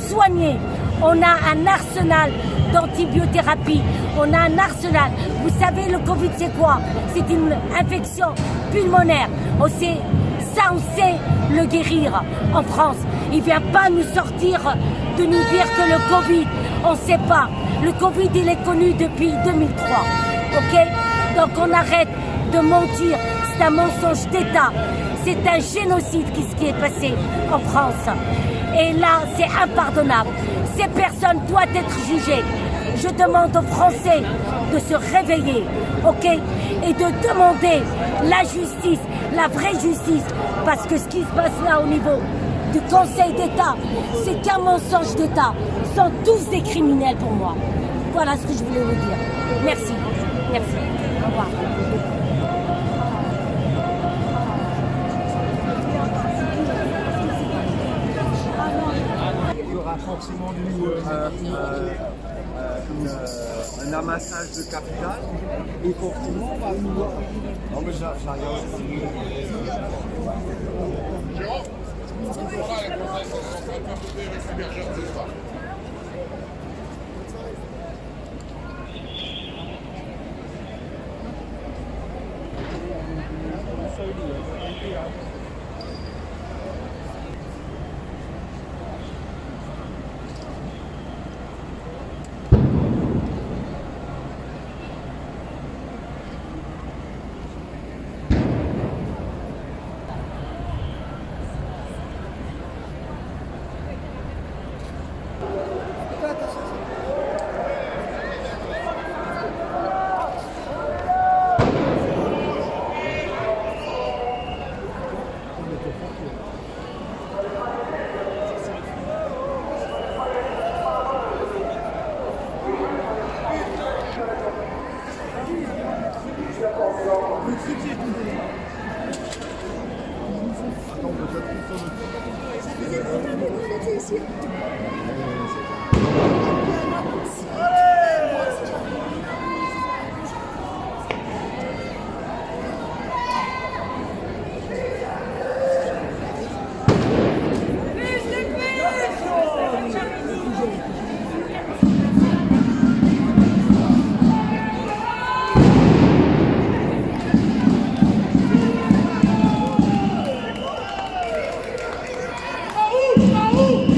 soigner. On a un arsenal d'antibiothérapie, on a un arsenal. Vous savez, le Covid, c'est quoi? C'est une infection pulmonaire. On sait le guérir en France. Il ne vient pas nous sortir de nous dire que le Covid, on ne sait pas. Le Covid, il est connu depuis 2003. Ok? Donc on arrête de mentir. C'est un mensonge d'État. C'est un génocide ce qui est passé en France. Et là, c'est impardonnable. Ces personnes doivent être jugées. Je demande aux Français de se réveiller, ok, et de demander la justice, la vraie justice, parce que ce qui se passe là au niveau du Conseil d'État, c'est qu'un mensonge d'État. Ils sont tous des criminels pour moi. Voilà ce que je voulais vous dire. Merci. Merci. Au revoir. Il y aura forcément un amassage de capital et forcément on va vouloir. Non mais j'arrive aussi. Jérôme, on fera les conseils sont en train de faire avec l'hébergeur ce soir.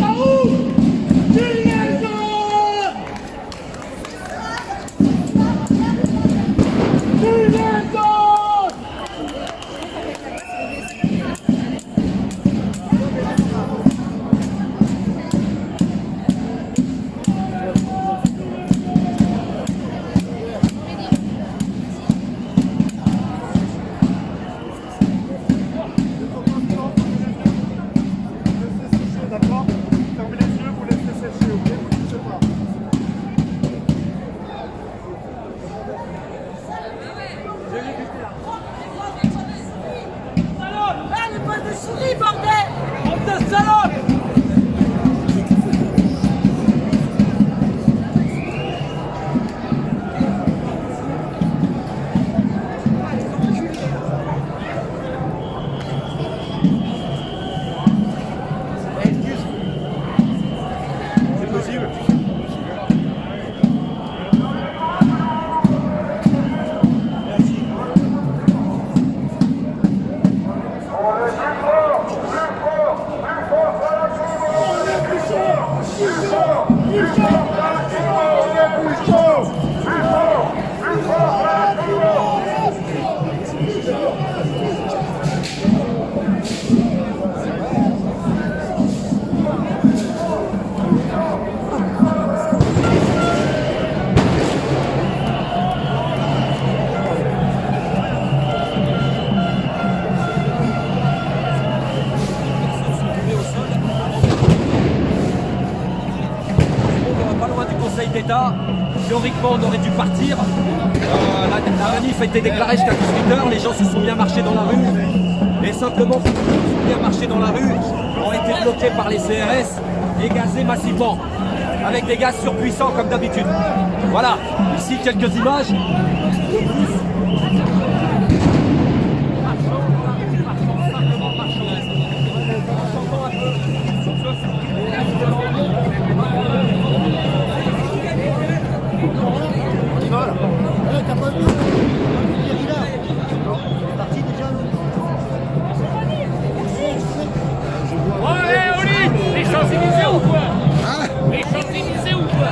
Raoult! Théoriquement, on aurait dû partir. La manif a été déclarée jusqu'à 18h. Les gens se sont bien marchés dans la rue. Et simplement, ceux qui se sont bien marchés dans la rue ont été bloqués par les CRS et gazés massivement. Avec des gaz surpuissants comme d'habitude. Voilà. Ici, quelques images. Les Champs-Élysées ou quoi? Les Champs-Élysées ou quoi?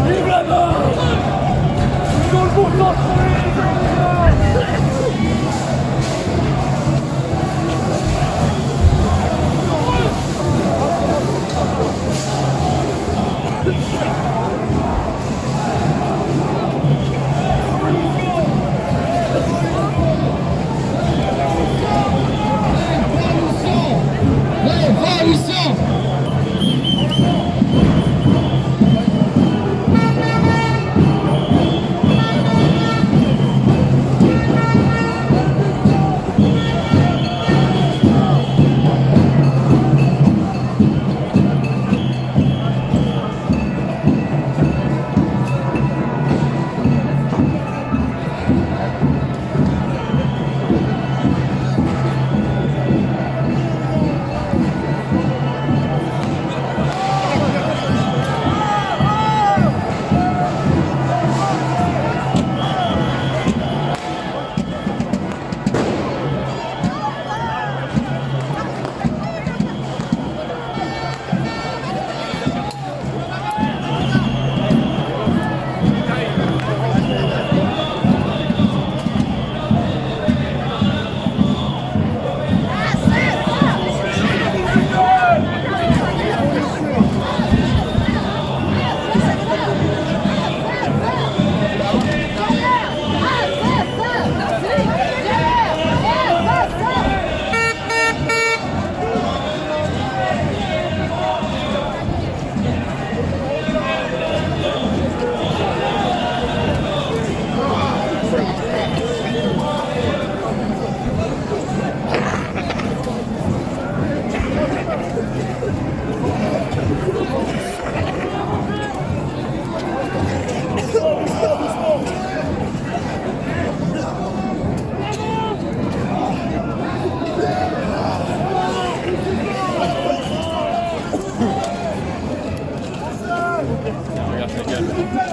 Vive la mort! Regarde la gueule d'enculé.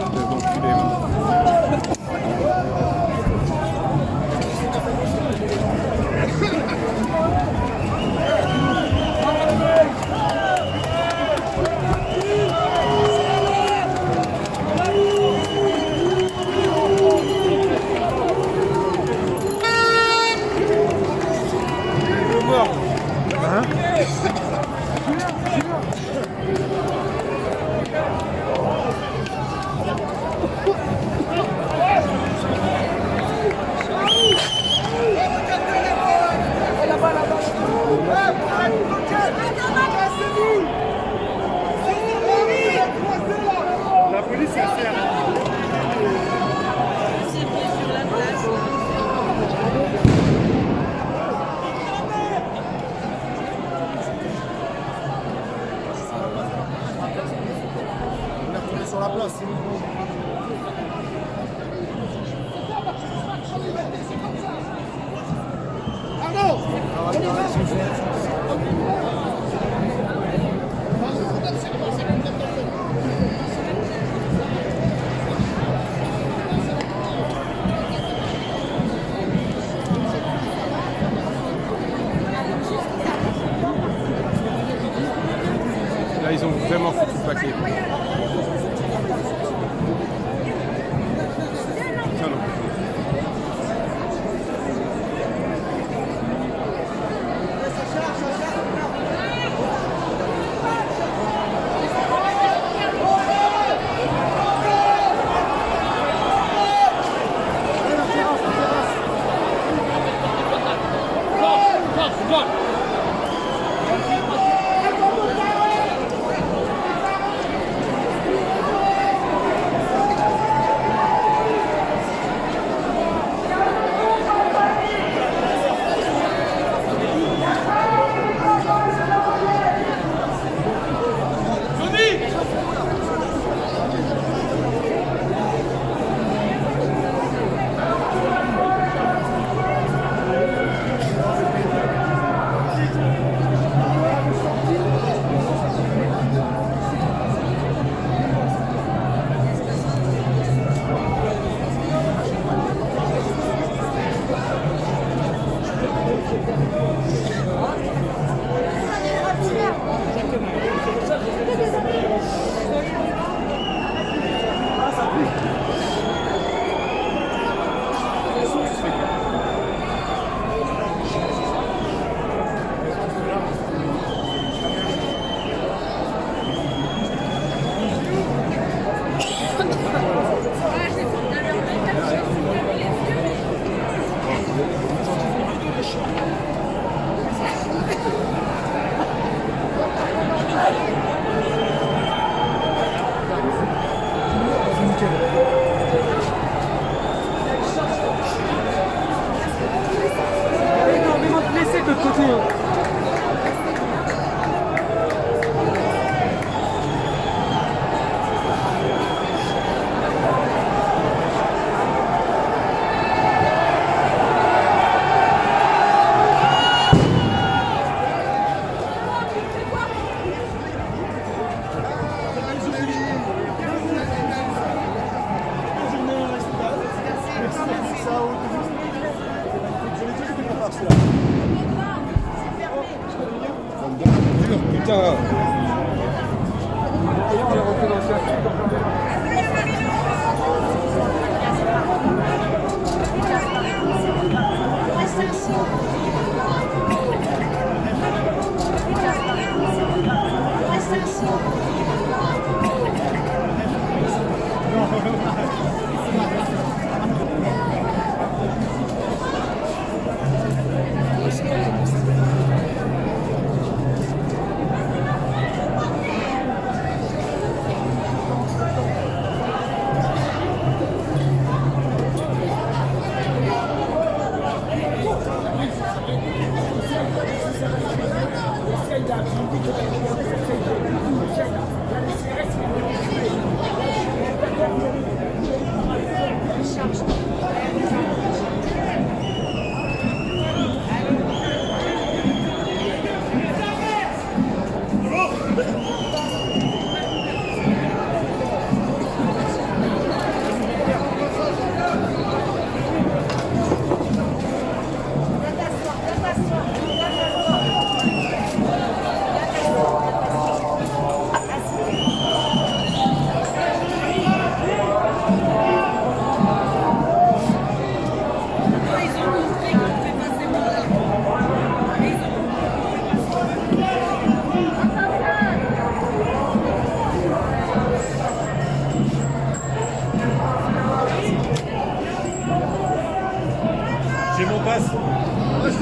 La police est assez sur la place. Là, ils ont vraiment foutu le paquet. Ça, non. Putain.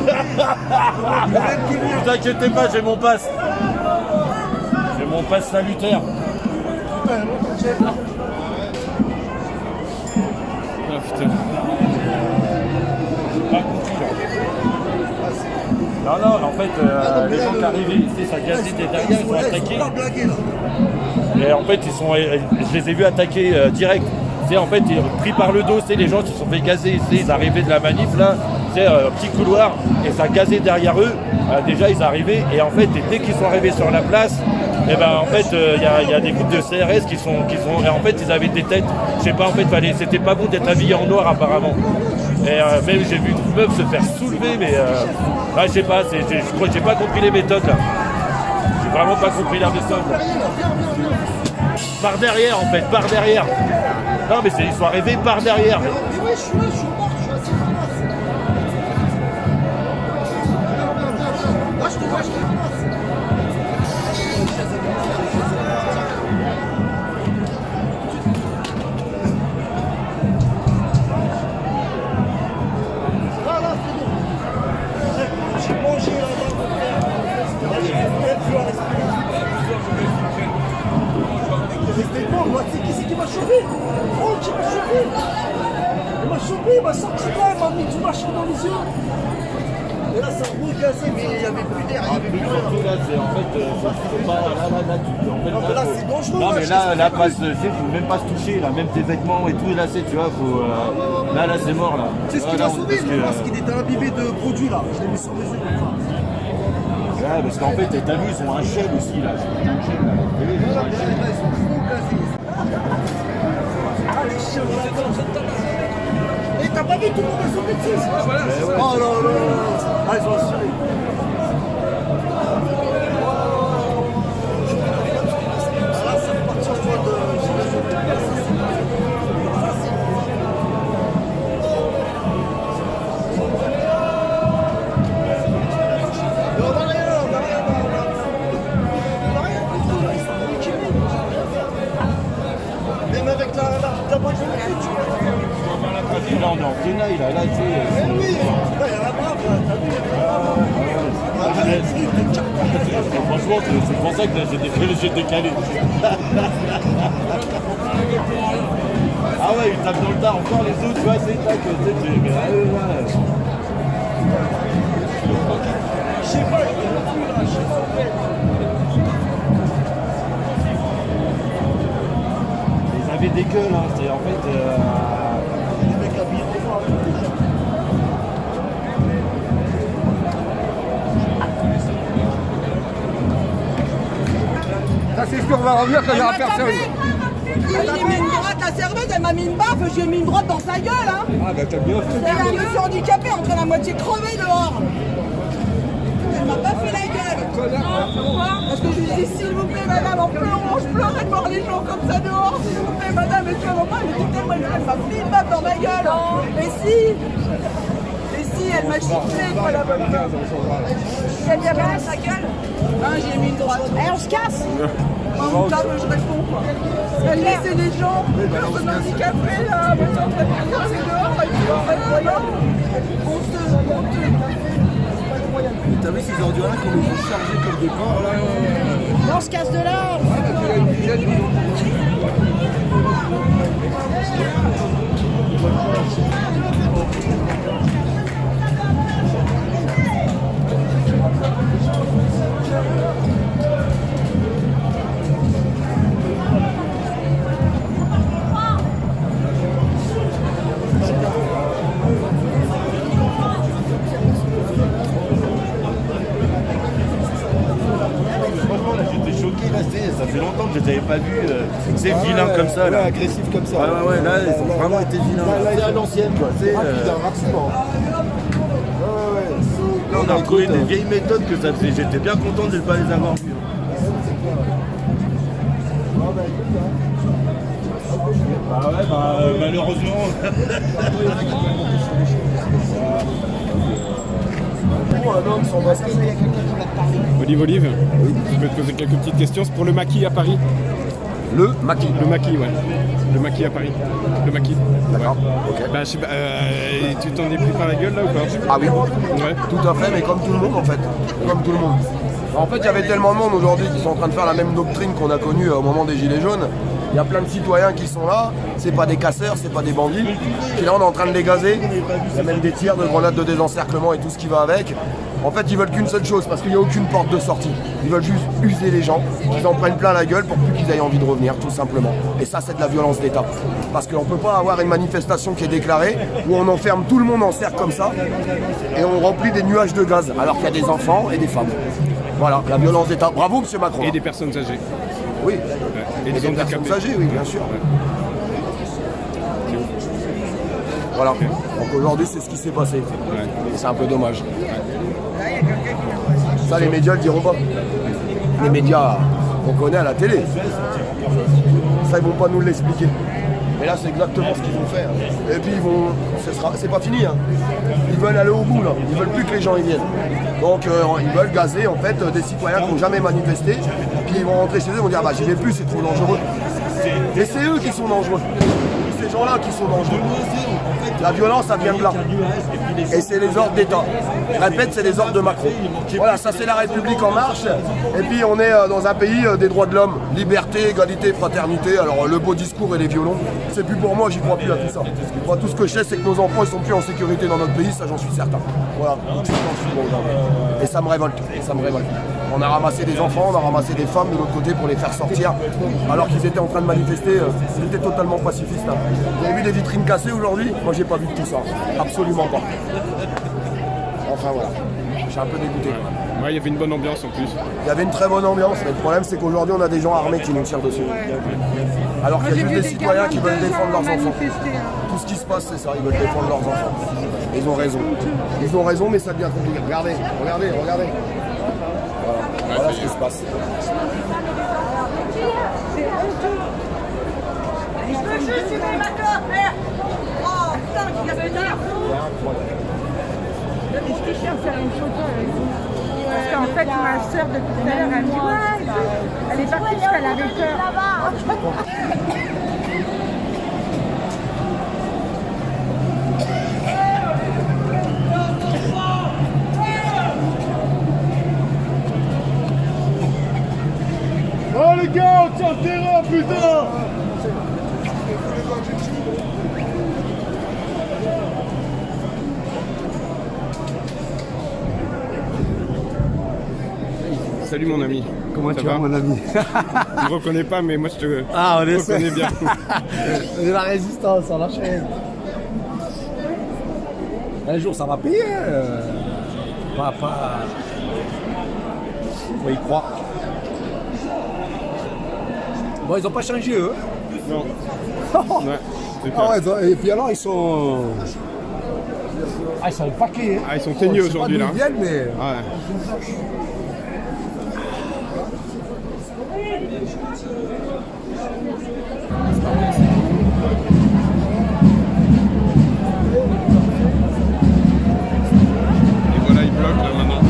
Ne vous inquiétez pas, j'ai mon pass. J'ai mon pass salutaire. Ah putain. Non, en fait, les gens qui arrivaient ici, ça gazait des derrière, ils sont attaqués. Et en fait, je les ai vus attaquer direct. Tu sais, en fait, pris par le dos, c'est les gens qui se sont fait gazer ici, ils arrivaient de la manif là, tu sais, petit couloir, et ça gazait derrière eux. Déjà, ils arrivaient, et en fait, dès qu'ils sont arrivés sur la place, et ben en fait, il y a des groupes de CRS qui sont, et en fait, ils avaient des têtes. Je sais pas, en fait, c'était pas bon d'être habillé en noir apparemment. Et même j'ai vu une meuf se faire soulever, mais je sais pas, je crois que j'ai pas compris les méthodes là. J'ai vraiment pas compris la méthode. Par derrière en fait, par derrière. Non mais ils sont arrivés par derrière. Mais oui, je suis là, je suis mort, je suis assis en face. Là, je te vois, je te vois. Qui m'a chopé? Oh, qui m'a chopé? Il m'a chopé, il m'a sorti là, il m'a mis du machin dans les yeux. Et là, ça a regassé, mais il n'y avait plus d'air, il n'y avait plus rien. Là, c'est en fait, c'est pas là, c'est dangereux. Non, mais là, faut même pas se toucher, là, même tes vêtements et tout, là, tu vois, faut. Là, c'est mort, là. C'est ce qui m'a sauvé, parce qu'il était imbibé de produits, là. Je l'ai mis sur les yeux comme ça. Ouais, parce qu'en fait, t'as vu, ils ont un shell aussi, là. Un shell, là. Ils ont un shell. Ils sont trop casés. Ah, les chiens, et t'as pas vu tout le monde est sauvé dessus? Voilà, c'est ça. Oh là là. Ah, ils ont assuré. Là, ça fait partir en mode. Même avec la bonne journée, tu vois. Là, on est en tenaille, là, tu sais. Mais oui, là, il y a la brave, là, t'as vu, il y a la brave. Franchement, c'est pour ça que j'ai décalé. Ah ouais, ils tapent dans le tas, encore les autres, tu vois, c'est tac, mais là. Je sais pas, il est là, je sais pas où est. Ils avaient des gueules, hein, c'est en fait. Les mecs habillés de noir. Ça c'est sûr, on va revenir quand il n'y aura personne. J'ai mis une droite, la serveuse, elle m'a mis une baffe, j'ai mis une droite dans sa gueule, hein. Ah bah t'as bien fait. Il y avait un monsieur handicapé en train la moitié crevée dehors. Elle m'a pas fait la gueule. Pourquoi? Parce que je lui dis s'il vous plaît madame, en pleurant, je pleurais de voir les gens comme ça dehors. S'il vous plaît madame, et tu vas voir, elle était tellement, elle m'a mis une baffe dans ma gueule. Et si, elle m'a giflé quoi la bonne gueule. Elle y avait dans sa gueule. Hein, j'ai mis une droite. Eh, on se casse. Moi, table, je réponds quoi. Elle laissait les gens, les personnes handicapées là, maintenant on va passer dehors, et puis en fait voilà, honteux. T'as vu ces ordures là qui nous ont chargés comme des porcs là? On se casse de là. Franchement, là, j'étais choqué, là, ça fait longtemps que je les avais pas vus, c'est vilain comme ça, là. Agressif comme ça. Ouais, là, ils ont vraiment été vilains. C'est à l'ancienne, quoi. C'est rapidement. Là, on a retrouvé des vieilles méthodes que ça faisait. J'étais bien content de ne pas les avoir vues. Bah ouais, malheureusement. Olive, tu peux te poser quelques petites questions. C'est pour le maquis à Paris. Le maquis. Le maquis, ouais. Le maquis à Paris. Le maquis. D'accord, ouais. ok. Bah, je sais pas, tu t'en es pris par la gueule là ou pas? Ah oui, ouais. Tout à fait, mais comme tout le monde en fait. Comme tout le monde. En fait, il y avait tellement de monde aujourd'hui qui sont en train de faire la même doctrine qu'on a connue au moment des Gilets jaunes. Il y a plein de citoyens qui sont là, c'est pas des casseurs, c'est pas des bandits. Puis là, on est en train de les gazer. Il y a même des tirs de grenades de désencerclement et tout ce qui va avec. En fait, ils veulent qu'une seule chose, parce qu'il n'y a aucune porte de sortie. Ils veulent juste user les gens, qu'ils en prennent plein la gueule pour plus qu'ils aient envie de revenir, tout simplement. Et ça, c'est de la violence d'État. Parce qu'on ne peut pas avoir une manifestation qui est déclarée, où on enferme tout le monde en cercle comme ça, et on remplit des nuages de gaz, alors qu'il y a des enfants et des femmes. Voilà, la violence d'État. Bravo, M. Macron. Et des personnes âgées. Oui. Ouais. Et des personnes âgées, oui, bien sûr. Ouais. Voilà. Donc aujourd'hui, c'est ce qui s'est passé. Ouais. Et c'est un peu dommage. Ça, les médias le diront pas. Les médias qu'on connaît à la télé. Ça, ils vont pas nous l'expliquer. Mais là, c'est exactement ce qu'ils vont faire. Et puis, ils vont. C'est pas fini. Hein. Ils veulent aller au bout, là. Ils veulent plus que les gens y viennent. Donc, ils veulent gazer, en fait, des citoyens qui n'ont jamais manifesté. Puis, ils vont rentrer chez eux et vont dire, bah, j'y vais plus, c'est trop dangereux. Et c'est eux qui sont dangereux. C'est ces gens-là qui sont dangereux. La violence, ça vient de là. Et c'est les ordres d'État. Je répète, c'est les ordres de Macron. Voilà, ça c'est la République en marche. Et puis on est dans un pays des droits de l'homme. Liberté, égalité, fraternité. Alors le beau discours et les violons, c'est plus pour moi, j'y crois plus à tout ça. Moi, tout ce que je sais, c'est que nos enfants, ils sont plus en sécurité dans notre pays, ça j'en suis certain. Voilà, donc je suis bon aujourd'hui. Et ça me révolte, On a ramassé des enfants, on a ramassé des femmes de l'autre côté pour les faire sortir, alors qu'ils étaient en train de manifester. Ils étaient totalement pacifistes. Hein. Vous avez vu des vitrines cassées aujourd'hui? Moi j'ai pas vu de tout ça, absolument pas. Enfin voilà, je suis un peu dégoûté. Ouais, il y avait une bonne ambiance en plus. Il y avait une très bonne ambiance, mais le problème c'est qu'aujourd'hui on a des gens armés qui nous tirent dessus. Alors qu'il y a juste des citoyens qui veulent défendre leurs enfants. Tout ce qui se passe c'est ça, ils veulent défendre leurs enfants. Ils ont raison. Ils ont raison, mais ça devient compliqué. Regardez. Voilà ce qui se passe. Je veux juste une d'accord, merde. Oh putain, il y a plus tard. Est-ce que je cherche faire une photo avec vous? Parce qu'en fait, ma soeur depuis tout à l'heure, elle me dit ouais, elle est partie parce qu'elle avait peur. Oh les gars, on tient le terrain, putain! Salut mon ami. Comment tu vas mon ami? Je ne reconnais pas, mais moi je te reconnais bien. C'est la résistance, on l'enchaîne. Un jour ça va payer. Pas. Faut y croire. Bon, ils ont pas changé eux. Non. Ouais, et puis alors ils sont. Ah, ils sont au paquet. Hein. Ah, ils sont teigneux aujourd'hui là. Ils viennent, mais. Ouais. Et voilà, ils bloquent là maintenant.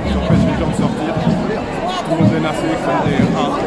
Ils empêchent les gens de sortir. Tout le monde est nassé comme des rats.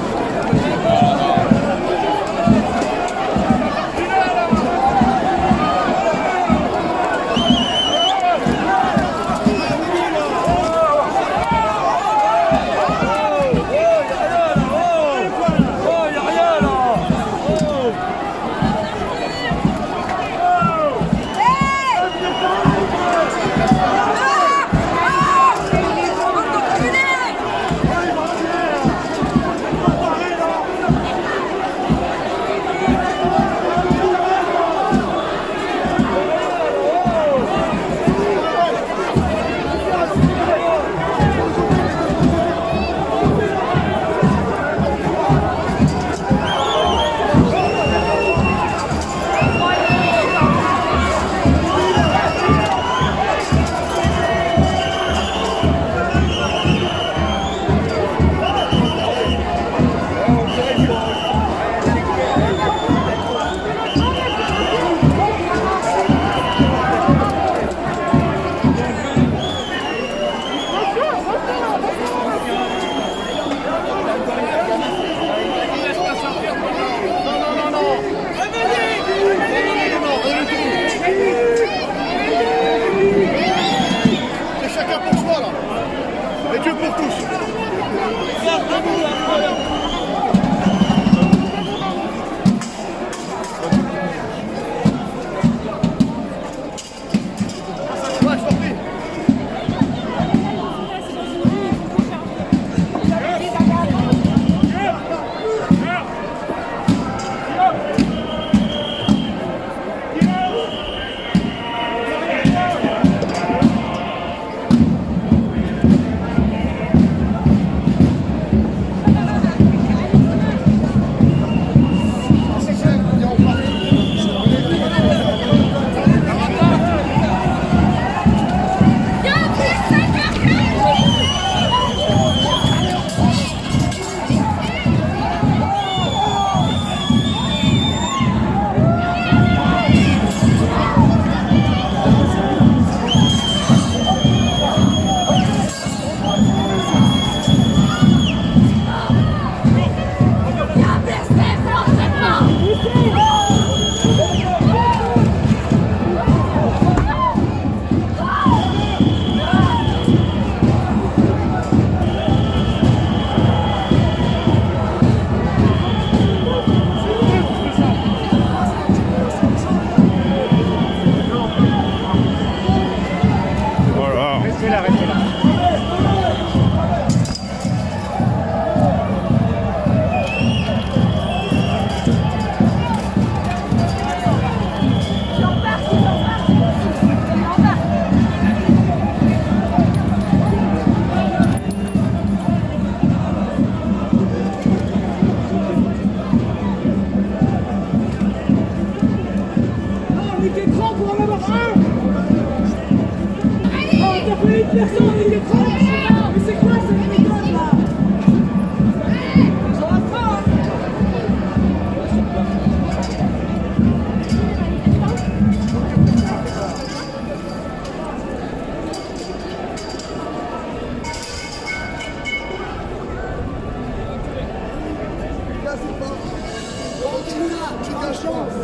J'ai de la chance,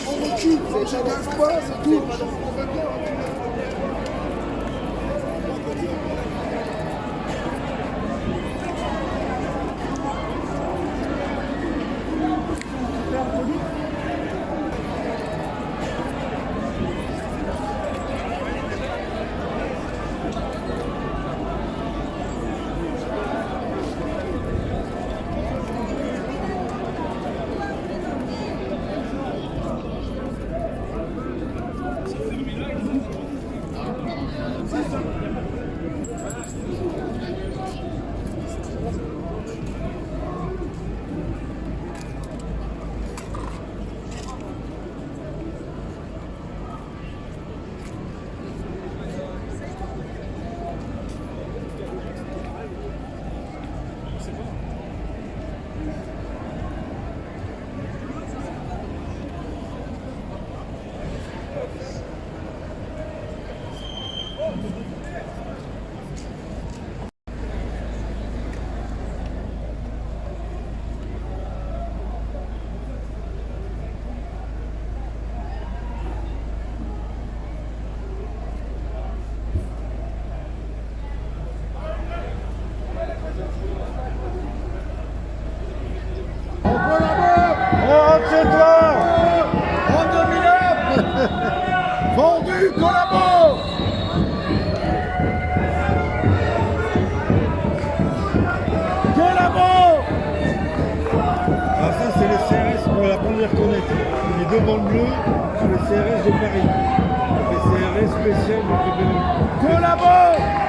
on occupe, j'ai 15 points, c'est tout. Vendu, collabore. Collabore. Alors ça c'est les CRS pour apprendre à les reconnaître. Les deux bandes bleues sont les CRS de Paris. Les CRS spéciales de Paris. Collabore.